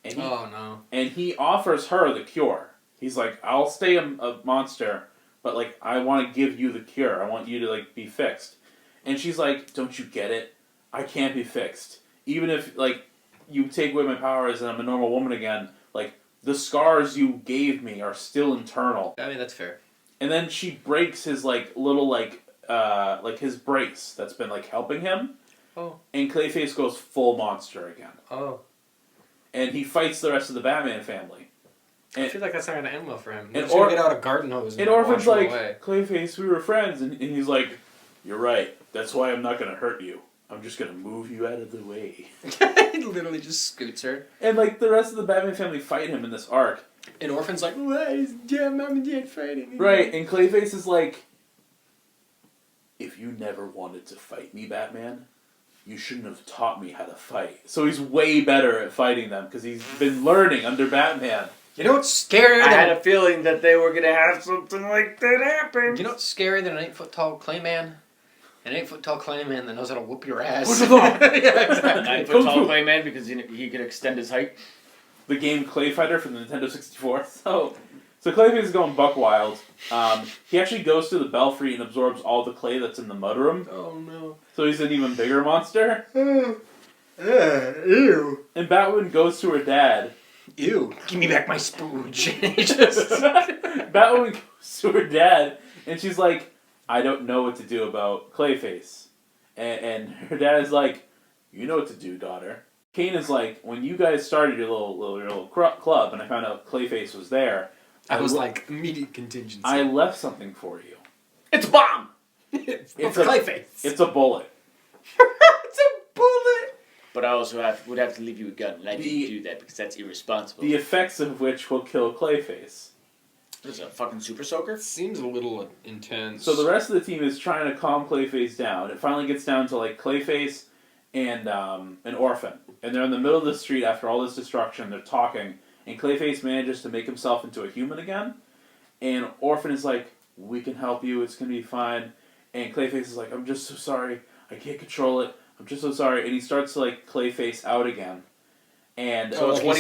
And he offers her the cure. He's like, I'll stay a monster, but, like, I want to give you the cure. I want you to, like, be fixed. And she's like, don't you get it? I can't be fixed. Even if, like, you take away my powers and I'm a normal woman again, like, the scars you gave me are still internal. I mean, that's fair. And then she breaks his, like, little, like his brace that's been, like, helping him. Oh. And Clayface goes full monster again. Oh. and he fights the rest of the Batman family. I feel like that's not gonna end well for him. And He's gonna get out a garden hose and Orphan's like, Clayface, we were friends, and he's like, you're right. That's why I'm not gonna hurt you. I'm just gonna move you out of the way. He literally just scoots her. And like the rest of the Batman family fight him in this arc. And Orphan's like, what is mom and dad fighting? Right, and Clayface is like, if you never wanted to fight me, Batman, you shouldn't have taught me how to fight. So he's way better at fighting them because he's been learning under Batman. You know what's scarier I had a feeling that they were gonna have something like that happen. You know what's scarier than an 8-foot-tall Clayman? An 8-foot-tall Clayman that knows how to whoop your ass. What's it called? Yeah, exactly. 9-foot-tall Clayman because he could extend his height. The game Clay Fighter from the Nintendo 64. So Clayface is going buck wild. He actually goes to the Belfry and absorbs all the clay that's in the mudroom. Oh no. So he's an even bigger monster. Ew. And Batwoman goes to her dad. Ew. Give me back my spooge. Batwoman goes to her dad, and she's like, I don't know what to do about Clayface. And her dad is like, you know what to do, daughter. Kane is like, when you guys started your little club, and I found out Clayface was there, I was like, immediate contingency. I left something for you. It's a bomb! It's for Clayface. It's a bullet. It's a bullet! But I also would have to leave you a gun, and I didn't do that because that's irresponsible. The effects of which will kill Clayface. What is it, a fucking super soaker? Seems a little intense. So the rest of the team is trying to calm Clayface down. It finally gets down to like Clayface and an Orphan. And they're in the middle of the street after all this destruction. They're talking. And Clayface manages to make himself into a human again. And Orphan is like, we can help you. It's going to be fine. And Clayface is like, I'm just so sorry. I can't control it. I'm just so sorry. And he starts to like Clayface out again. And So it's when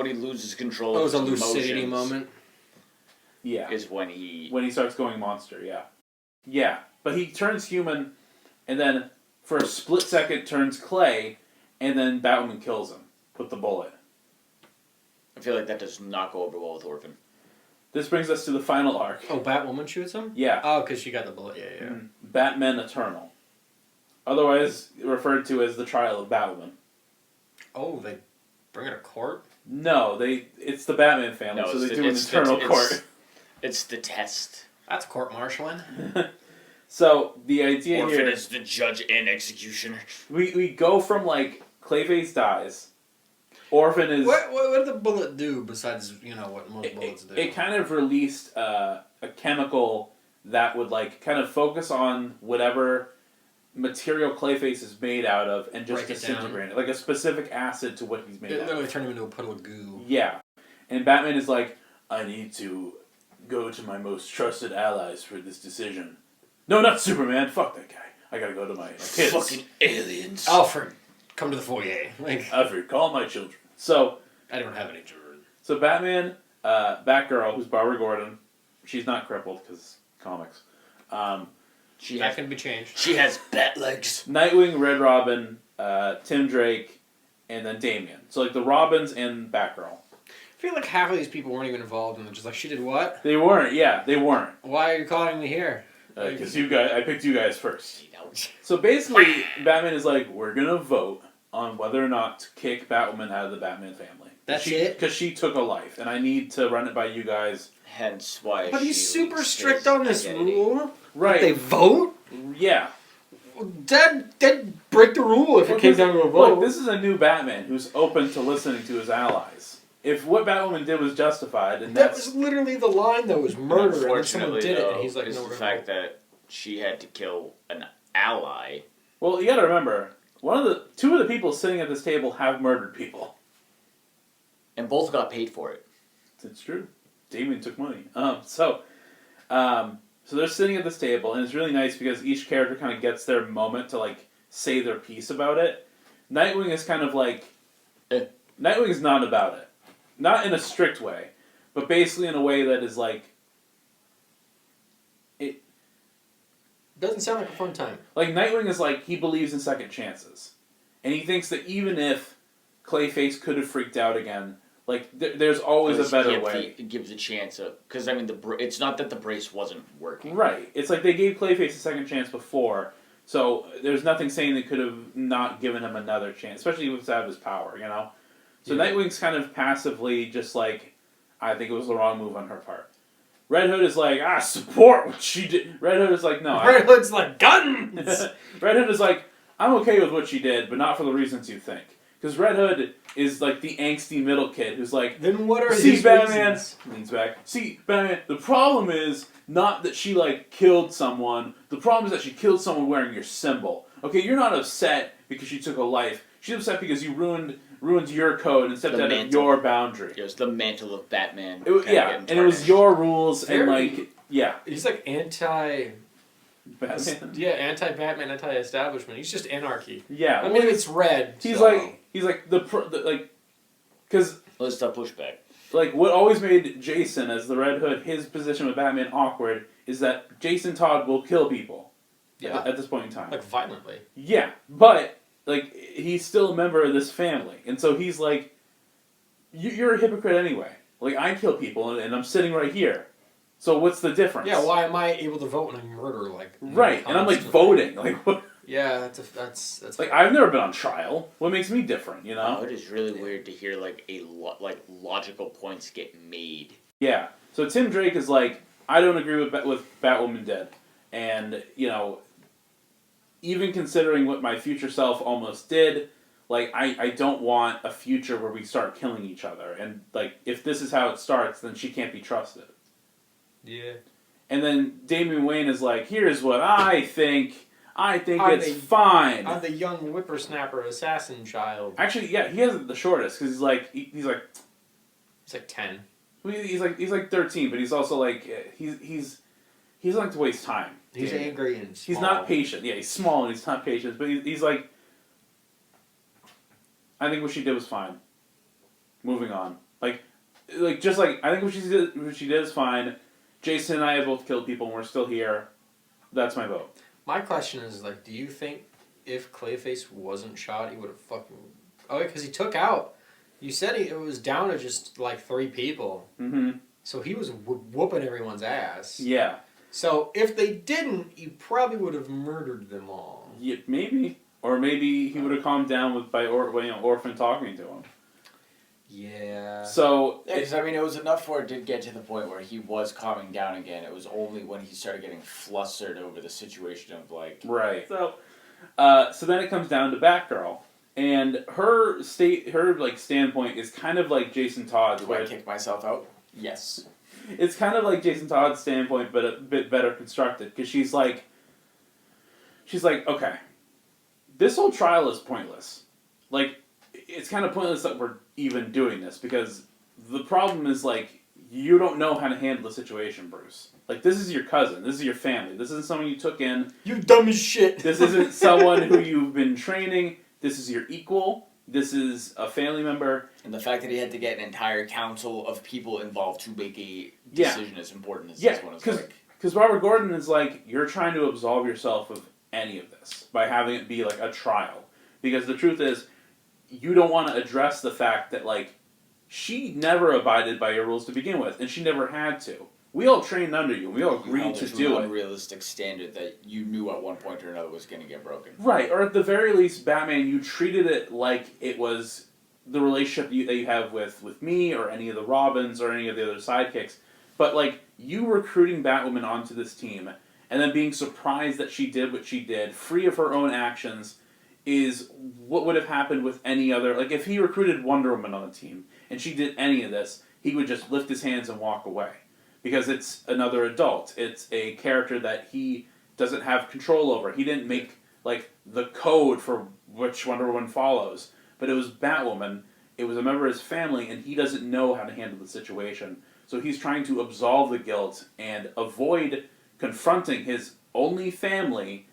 he loses control. It was a of his lucidity emotions moment. yeah. Is when he starts going monster, yeah. Yeah. But he turns human and then for a split second turns clay and then Batwoman kills him with the bullet. I feel like that does not go over well with Orphan. This brings us to the final arc. Oh, Batwoman shoots him? Yeah. Oh, because she got the bullet. Yeah. Batman Eternal. Otherwise referred to as the trial of Batwoman. Oh, they bring her to court? No, it's the Batman family, so they do an eternal court. It's the test. That's court-martialing. So the idea Orphan here is the judge and executioner. we go from like Clayface dies. Orphan is What did the bullet do besides, what most bullets do? It kind of released a chemical that would like kind of focus on whatever material Clayface is made out of and just disintegrate it. Like a specific acid to what he's made out of. It literally turned him into a puddle of goo. Yeah. And Batman is like, I need to go to my most trusted allies for this decision. No, not Superman. Fuck that guy. I gotta go to my kids. Fucking aliens. Alfred, come to the foyer. Alfred, call my children. So I don't have any children. So Batman, Batgirl, who's Barbara Gordon, she's not crippled because comics. That can be changed. She has bat legs. Nightwing, Red Robin, Tim Drake, and then Damian. So like the Robins and Batgirl. I feel like half of these people weren't even involved and they're just like, she did what? They weren't. Yeah, they weren't. Why are you calling me here? Because I picked you guys first. So basically, Batman is like, we're gonna vote on whether or not to kick Batwoman out of the Batman family. That's it? Because she took a life, and I need to run it by you guys. Hence why. But he's super strict on this rule. Right? They vote? Yeah. They'd break the rule if it came down to a vote. Look, this is a new Batman who's open to listening to his allies. If what Batwoman did was justified, and that was literally the line that was murder, and then someone did it, and he's like, is no, the fact that she had to kill an ally. Well, you got to remember, two of the people sitting at this table have murdered people, and both got paid for it. It's true. Damien took money. So they're sitting at this table, and it's really nice because each character kind of gets their moment to like say their piece about it. Nightwing is kind of like Nightwing is not about it. Not in a strict way, but basically in a way that is like... It doesn't sound like a fun time. Like, Nightwing is like, he believes in second chances. And he thinks that even if Clayface could have freaked out again, like, there's always a better way. It gives a chance of... Because, I mean, it's not that the brace wasn't working. Right. It's like they gave Clayface a second chance before, so there's nothing saying they could have not given him another chance, especially without his power, you know? So Nightwing's kind of passively just like, I think it was the wrong move on her part. Red Hood is like, support what she did. Red Hood is like, no. Red Hood's like, guns! Red Hood is like, I'm okay with what she did, but not for the reasons you think. Because Red Hood is like the angsty middle kid who's like, then what are see, his Batman, reasons? leans back, see, Batman, the problem is not that she like killed someone, the problem is that she killed someone wearing your symbol. Okay, you're not upset because she took a life. She's upset because you ruined your code and stepped out of your boundary. It was the mantle of Batman. And it was your rules and like, yeah. He's like Batman. Anti-Batman, anti-establishment. He's just anarchy. Yeah. I mean, it's red. He's like because let's stop pushback. Like what always made Jason as the Red Hood, his position with Batman awkward is that Jason Todd will kill people. Yeah. At this point in time. Like violently. Yeah, but like he's still a member of this family, and so he's like, you're a hypocrite anyway. Like I kill people, and I'm sitting right here. So what's the difference? Yeah, why am I able to vote when I murder right? And I'm like voting, like what? Yeah, that's like I've never been on trial. What makes me different, you know? Oh, it is really weird to hear like logical points get made. Yeah. So Tim Drake is like, I don't agree with Batwoman dead, and you know, even considering what my future self almost did, like I don't want a future where we start killing each other, and like if this is how it starts, then she can't be trusted. Yeah. And then Damian Wayne is like, here's what I think. I think it's fine. I'm the young whippersnapper assassin child. Actually, yeah, he has the shortest because he's like 10. He's like 13, but he's also like he's like to waste time. He's angry and small. He's not patient. Yeah, he's small and he's not patient, but he's like, I think what she did was fine. Moving on, like just like I think what she did is fine. Jason and I have both killed people and we're still here. That's my vote. My question is, like, do you think if Clayface wasn't shot, he would have fucking... Oh, because he took out... You said it was down to just, like, 3 people. Mm-hmm. So he was whooping everyone's ass. Yeah. So if they didn't, he probably would have murdered them all. Yeah, maybe. Or maybe he would have calmed down by Orphan talking to him. Yeah. So... Yeah, because, I mean, it was enough for it did get to the point where he was calming down again. It was only when he started getting flustered over the situation of, like... Right. So then it comes down to Batgirl. And her standpoint is kind of like Jason Todd's. Do I kick myself out? Yes. It's kind of like Jason Todd's standpoint, but a bit better constructed. Because she's like, okay, this whole trial is pointless. Like, it's kind of pointless that we're even doing this, because the problem is, like, you don't know how to handle the situation, Bruce. Like, this is your cousin. This is your family. This isn't someone you took in. You dumb as shit. This isn't someone who you've been training. This is your equal. This is a family member. And the fact that he had to get an entire council of people involved to make a decision as important as this one is like. Because Robert Gordon is like, you're trying to absolve yourself of any of this by having it be like a trial. Because the truth is, you don't want to address the fact that, like, she never abided by your rules to begin with, and she never had to. We all trained under you. We all agreed to do it. Unrealistic standard that you knew at one point or another was going to get broken. Right, or at the very least, Batman, you treated it like it was the relationship that you have with me or any of the Robins or any of the other sidekicks. But, like, you recruiting Batwoman onto this team and then being surprised that she did what she did, free of her own actions, is what would have happened with any other... Like, if he recruited Wonder Woman on the team and she did any of this, he would just lift his hands and walk away. Because it's another adult. It's a character that he doesn't have control over. He didn't make, like, the code for which Wonder Woman follows. But it was Batwoman. It was a member of his family, and he doesn't know how to handle the situation. So he's trying to absolve the guilt and avoid confronting his only family...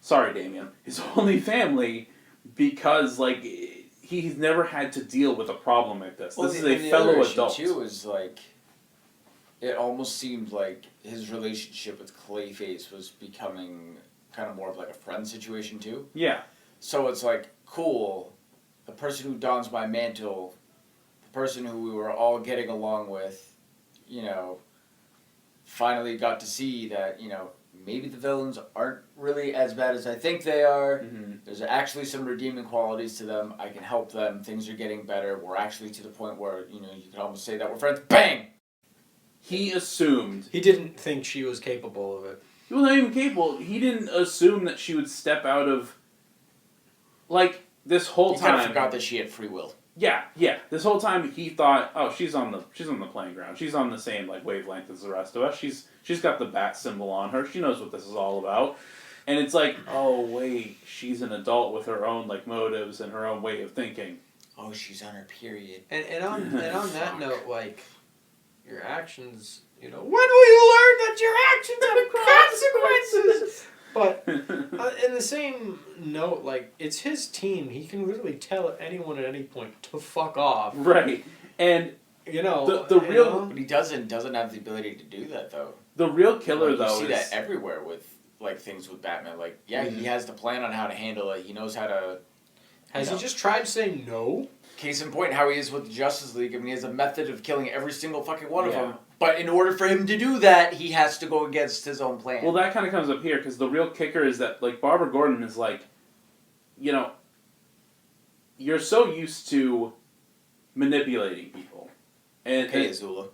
Sorry, Damien. His only family, because, like, he's never had to deal with a problem like this. This is a fellow adult. Too is, like... It almost seemed like his relationship with Clayface was becoming kind of more of like a friend situation too. Yeah. So it's like, cool, the person who dons my mantle, the person who we were all getting along with, you know, finally got to see that, you know, maybe the villains aren't really as bad as I think they are. Mm-hmm. There's actually some redeeming qualities to them. I can help them. Things are getting better. We're actually to the point where, you could almost say that we're friends. Bang! He assumed. He didn't think she was capable of it. He was not even capable. He didn't assume that she would step out of... Like, this whole He time... kind of forgot that she had free will. Yeah. This whole time he thought, oh, she's on the playing ground. She's on the same wavelength as the rest of us. She's got the bat symbol on her. She knows what this is all about. And it's like, oh wait, she's an adult with her own motives and her own way of thinking. Oh, she's on her period. And on that note, your actions, when will you learn that your actions have consequences? But in the same note, it's his team. He can literally tell anyone at any point to fuck off. Right. And the real... But he doesn't have the ability to do that, though. The real killer, though, you see that everywhere with things with Batman. He has the plan on how to handle it. He knows how to... Has he just tried saying no? Case in point, how he is with the Justice League. I mean, he has a method of killing every single fucking one of them. But in order for him to do that, he has to go against his own plan. Well, that kind of comes up here, because the real kicker is that, Barbara Gordon is you're so used to manipulating people. And Azula.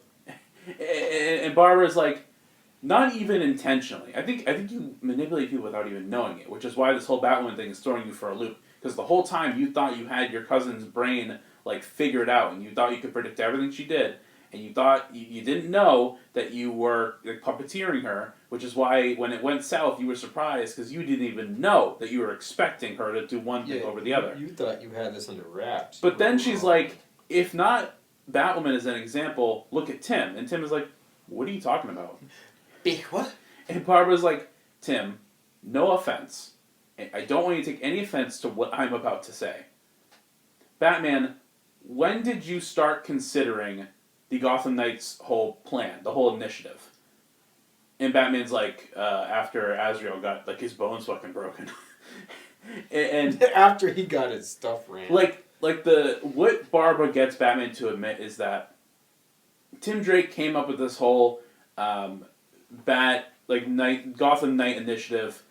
And Barbara's not even intentionally. I think you manipulate people without even knowing it, which is why this whole Batwoman thing is throwing you for a loop. Because the whole time you thought you had your cousin's brain figured out, and you thought you could predict everything she did, and you thought you didn't know that you were puppeteering her, which is why when it went south you were surprised because you didn't even know that you were expecting her to do one thing over the other. You thought you had this under wraps. But then she's like, if not Batwoman as an example, look at Tim. And Tim is like, what are you talking about? What? And Barbara's like, Tim, no offense. I don't want you to take any offense to what I'm about to say. Batman, when did you start considering the Gotham Knights' whole plan, the whole initiative? And Batman's after Azrael got, his bones fucking broken. and after he got his stuff ran. What Barbara gets Batman to admit is that Tim Drake came up with this whole Gotham Knight initiative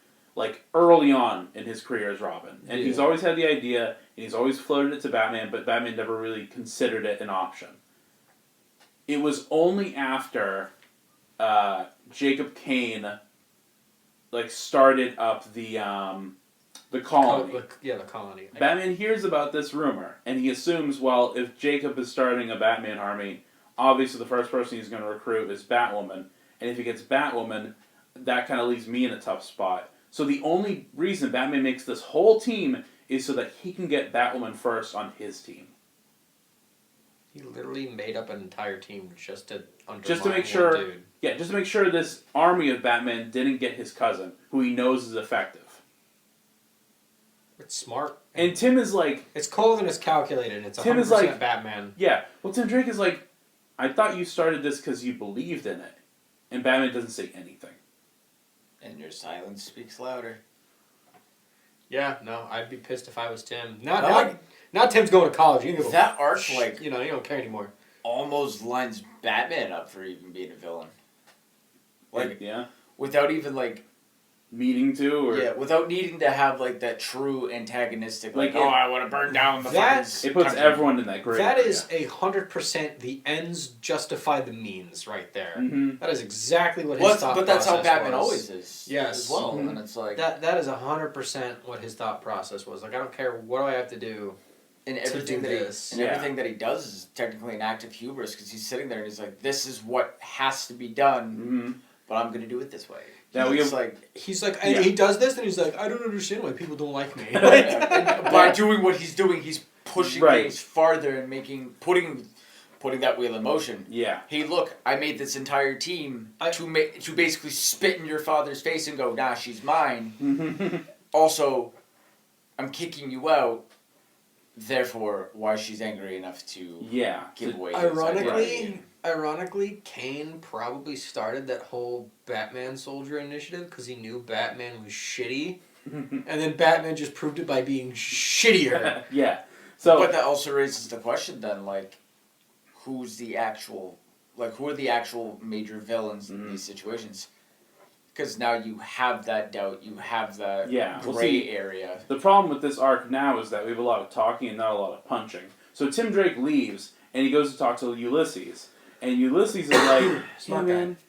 early on in his career as Robin. And he's always had the idea, and he's always floated it to Batman, but Batman never really considered it an option. It was only after Jacob Kane started up the colony. The colony. Batman hears about this rumor, and he assumes, well, if Jacob is starting a Batman army, obviously the first person he's going to recruit is Batwoman. And if he gets Batwoman, that kind of leaves me in a tough spot. So the only reason Batman makes this whole team is so that he can get Batwoman first on his team. He literally made up an entire team just to make sure, just to make sure this army of Batman didn't get his cousin, who he knows is effective. It's smart. And Tim is it's cold and it's calculated. And it's 100% Batman. Yeah. Well, Tim Drake is I thought you started this because you believed in it, and Batman doesn't say anything. And your silence speaks louder. Yeah, no, I'd be pissed if I was Tim. Now Tim's going to college. That arc, you don't care anymore. Almost lines Batman up for even being a villain. Yeah. Without even needing to, or without needing to have that true antagonistic I want to burn down the fucking. It puts country. Everyone in that gray. That is 100% the ends justify the means right there. Mm-hmm. That is exactly what his thought process was. But that's how Batman always is. Yes. As well, mm-hmm. and it's that is 100% what his thought process was. I don't care what do I have to do. And everything everything that he does is technically an act of hubris because he's sitting there and he's like, "This is what has to be done, mm-hmm. but I'm going to do it this way." Now he does this, and he's like, I don't understand why people don't like me. By doing what he's doing, he's pushing things farther and putting that wheel in motion. Yeah. Hey, look, I made this entire team to basically spit in your father's face and go, nah, she's mine. Also, I'm kicking you out. Therefore, why she's angry enough to give away. Ironically, Kane probably started that whole Batman Soldier initiative because he knew Batman was shitty, and then Batman just proved it by being shittier. Yeah. So, but that also raises the question then, who are the actual major villains in these situations? Because now you have that doubt, you have that gray area. The problem with this arc now is that we have a lot of talking and not a lot of punching. So Tim Drake leaves, and he goes to talk to Ulysses. And Ulysses is like,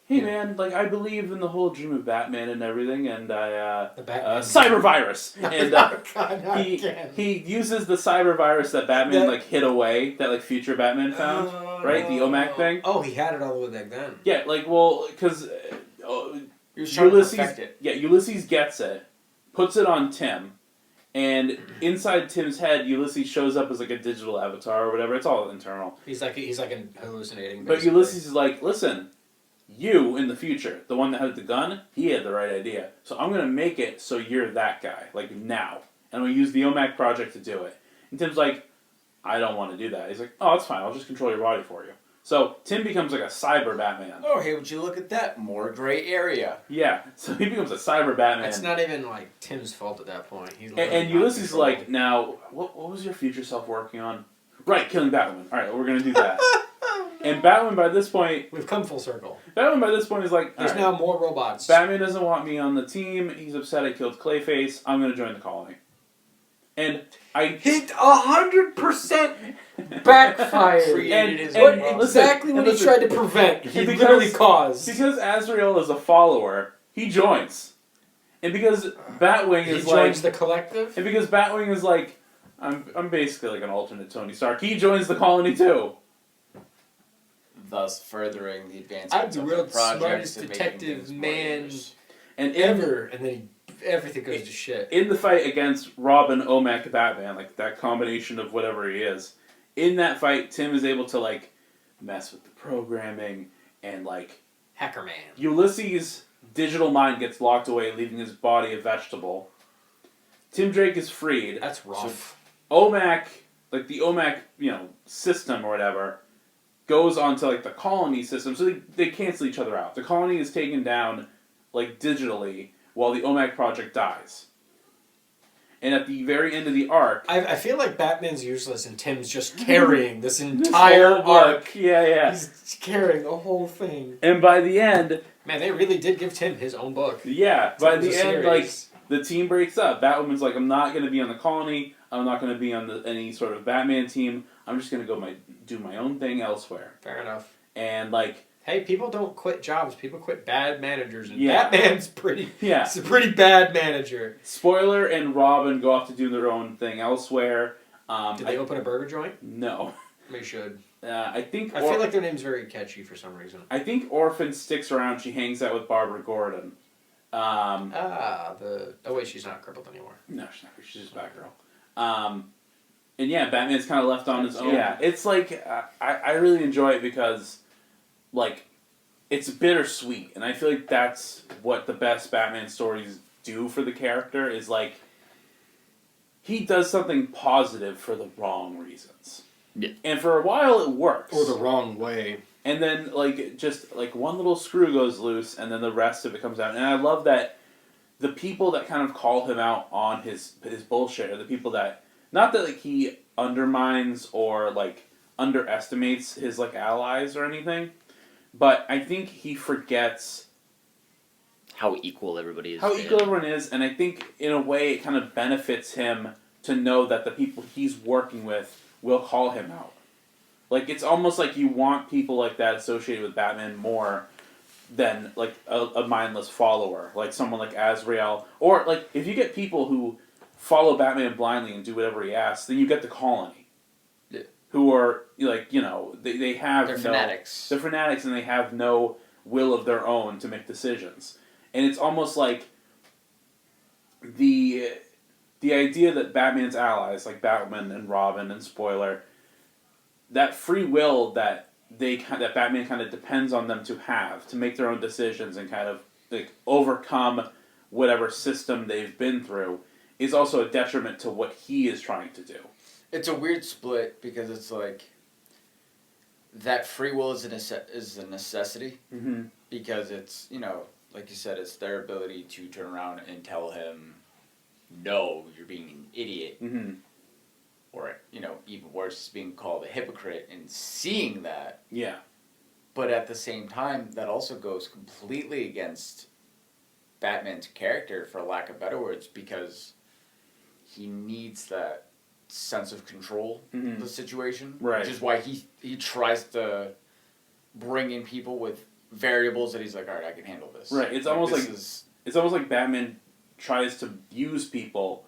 hey man, like, I believe in the whole dream of Batman and everything, and cyber virus. And he uses the cyber virus that Batman, like, hid away, that, like, future Batman found, right? The OMAC thing. Oh, he had it all the way back then. Yeah, like, well, because... He was trying to perfect it. Yeah, Ulysses gets it, puts it on Tim, and inside Tim's head, Ulysses shows up as like a digital avatar or whatever. It's all internal. He's like hallucinating. But Ulysses is like, listen, you in the future, the one that had the gun, he had the right idea. So I'm gonna make it so you're that guy, like now, and we'll use the OMAC project to do it. And Tim's like, I don't want to do that. He's like, oh, it's fine. I'll just control your body for you. So Tim becomes like a cyber Batman. Oh, hey, would you look at that? More gray area. Yeah, so he becomes a cyber Batman. It's not even like Tim's fault at that point. He's and Ulysses is like, now, what was your future self working on? Right, killing Batwoman. All right, we're gonna do that. And Batwoman by this point, we've come full circle. Batwoman by this point is like, there's now more robots. Batman doesn't want me on the team. He's upset I killed Clayface. I'm gonna join the colony. And I hit 100% backfired. And exactly what he tried to prevent, he literally caused. Because Azrael is a follower, he joins. And because Batwing is like... He joins the collective? And because Batwing is like, I'm basically like an alternate Tony Stark, he joins the colony too. Thus furthering the advancement of the world's smartest detective man ever. And then everything goes to shit. In the fight against Robin, OMAC, Batman, like that combination of whatever he is, in that fight, Tim is able to like mess with the programming and like Hacker Man. Ulysses' digital mind gets locked away, leaving his body a vegetable. Tim Drake is freed. That's rough. So OMAC, like the OMAC, system or whatever, goes onto like the colony system, so they cancel each other out. The colony is taken down like digitally, while the OMAC project dies. And at the very end of the arc... I feel like Batman's useless and Tim's just carrying this entire arc. Yeah. He's carrying the whole thing. And by the end... Man, they really did give Tim his own book. Yeah, by the end, like, the team breaks up. Batwoman's like, I'm not going to be on the colony. I'm not going to be on any sort of Batman team. I'm just going to do my own thing elsewhere. Fair enough. And, like... Hey, people don't quit jobs. People quit bad managers. And Batman's he's a pretty bad manager. Spoiler, and Robin go off to do their own thing elsewhere. Did they open a burger joint? No. They should. I feel like their name's very catchy for some reason. I think Orphan sticks around. She hangs out with Barbara Gordon. Oh wait, she's not crippled anymore. No, she's not. She's just Batgirl. And yeah, Batman's kind of left on his own. Yeah, it's like, I really enjoy it because... like, it's bittersweet, and I feel like that's what the best Batman stories do for the character, is like, he does something positive for the wrong reasons. Yeah. And for a while it works. Or the wrong way. And then, like, just, like, one little screw goes loose, and then the rest of it comes out. And I love that the people that kind of call him out on his bullshit are the people that, not that, like, he undermines or, like, underestimates his, like, allies or anything, but I think he forgets how equal everybody is. How equal everyone is, and I think in a way it kind of benefits him to know that the people he's working with will call him out. Like, it's almost like you want people like that associated with Batman more than, like, a mindless follower. Like someone like Azrael. Or, like, if you get people who follow Batman blindly and do whatever he asks, then you get the colony. Who are, like, they have They're fanatics. They're fanatics, and they have no will of their own to make decisions. And it's almost like the idea that Batman's allies, like Batman and Robin and Spoiler, that free will that Batman kind of depends on them to make their own decisions and kind of, like, overcome whatever system they've been through, is also a detriment to what he is trying to do. It's a weird split because it's like that free will is a necessity because it's, like you said, it's their ability to turn around and tell him, no, you're being an idiot. Mm-hmm. Or, even worse, being called a hypocrite and seeing that. Yeah. But at the same time, that also goes completely against Batman's character, for lack of better words, because he needs that sense of control of the situation. Right. Which is why he tries to bring in people with variables that he's like, all right, I can handle this. Right. It's almost like Batman tries to use people,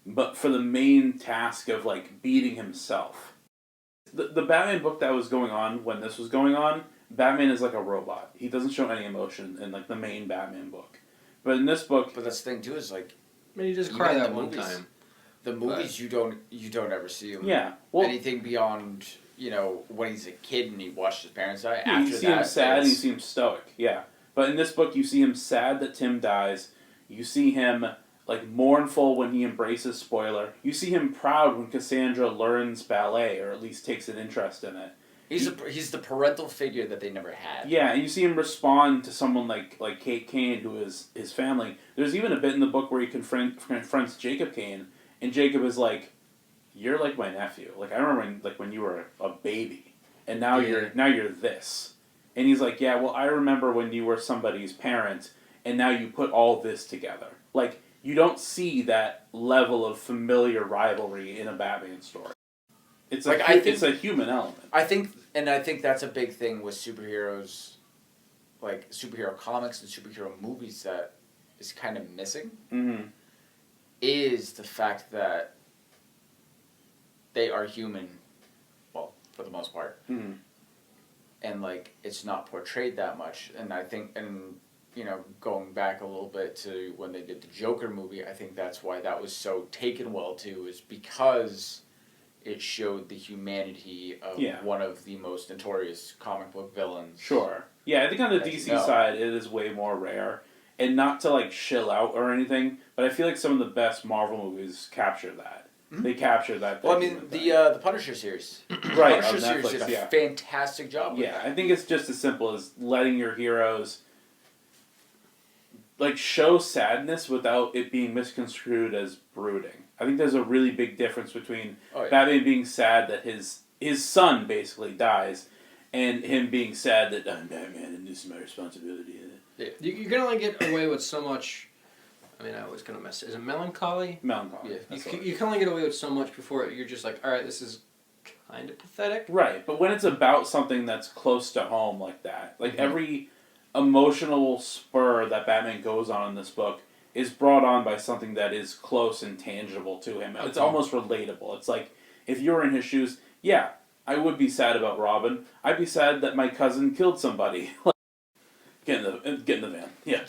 but for the main task of like beating himself. The Batman book that was going on when this was going on, Batman is like a robot. He doesn't show any emotion in like the main Batman book. But in this book, but that's the thing too is like, I mean, you just cried that one time. The movies you don't ever see him. Yeah. Well, anything beyond when he's a kid and he watched his parents die. Yeah, after you see him sad and you see him stoic. Yeah. But in this book, you see him sad that Tim dies. You see him like mournful when he embraces spoiler. You see him proud when Cassandra learns ballet or at least takes an interest in it. He's the parental figure that they never had. Yeah, and you see him respond to someone like Kate Kane, who is his family. There's even a bit in the book where he confronts Jacob Kane, and Jacob is like, "You're like my nephew. Like I remember when you were a baby, and now you're this." And he's like, "Yeah, well, I remember when you were somebody's parent, and now you put all this together." Like you don't see that level of familiar rivalry in a Batman story. It's like it's a human element. I think that's a big thing with superheroes, like superhero comics and superhero movies that is kind of missing. Mm-hmm. Is the fact that they are human, well, for the most part, and like it's not portrayed that much. And I think, going back a little bit to when they did the Joker movie, I think that's why that was so taken well too, is because it showed the humanity of one of the most notorious comic book villains. Sure. Yeah, I think on the DC side, it is way more rare. And not to, like, shill out or anything, but I feel like some of the best Marvel movies capture that. Mm-hmm. They capture that. Well, I mean, the Punisher series. Right, Punisher series did a fantastic job with that. I think it's just as simple as letting your heroes, like, show sadness without it being misconstrued as brooding. I think there's a really big difference between Batman being sad that his son basically dies, and him being sad that I'm Batman and this is my responsibility. Yeah. You can only get away with so much. I mean, I was gonna mess. Is it melancholy? Melancholy. Yeah. You can only get away with so much before you're just like, all right, this is kind of pathetic. Right, but when it's about something that's close to home like that, like every emotional spur that Batman goes on in this book is brought on by something that is close and tangible to him. It's almost relatable. It's like, if you were in his shoes, yeah, I would be sad about Robin. I'd be sad that my cousin killed somebody. Get in the van. Yeah.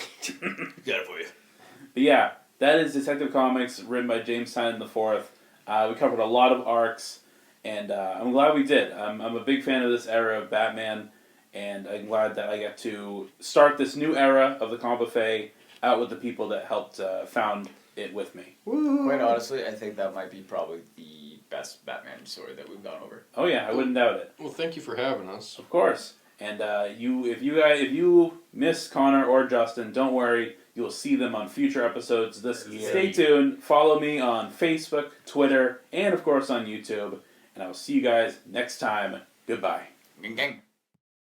Got it for you. But yeah, that is Detective Comics, written by James Tynion IV. We covered a lot of arcs, and I'm glad we did. I'm a big fan of this era of Batman, and I'm glad that I get to start this new era of the comic buffet out with the people that helped found it with me. Woo. Quite honestly, I think that might be probably the best Batman story that we've gone over. Oh yeah, I wouldn't doubt it. Well, thank you for having us. Of course. And if you miss Connor or Justin, don't worry. You will see them on future episodes this year. Stay tuned. Follow me on Facebook, Twitter, and of course on YouTube. And I will see you guys next time. Goodbye. Gang gang.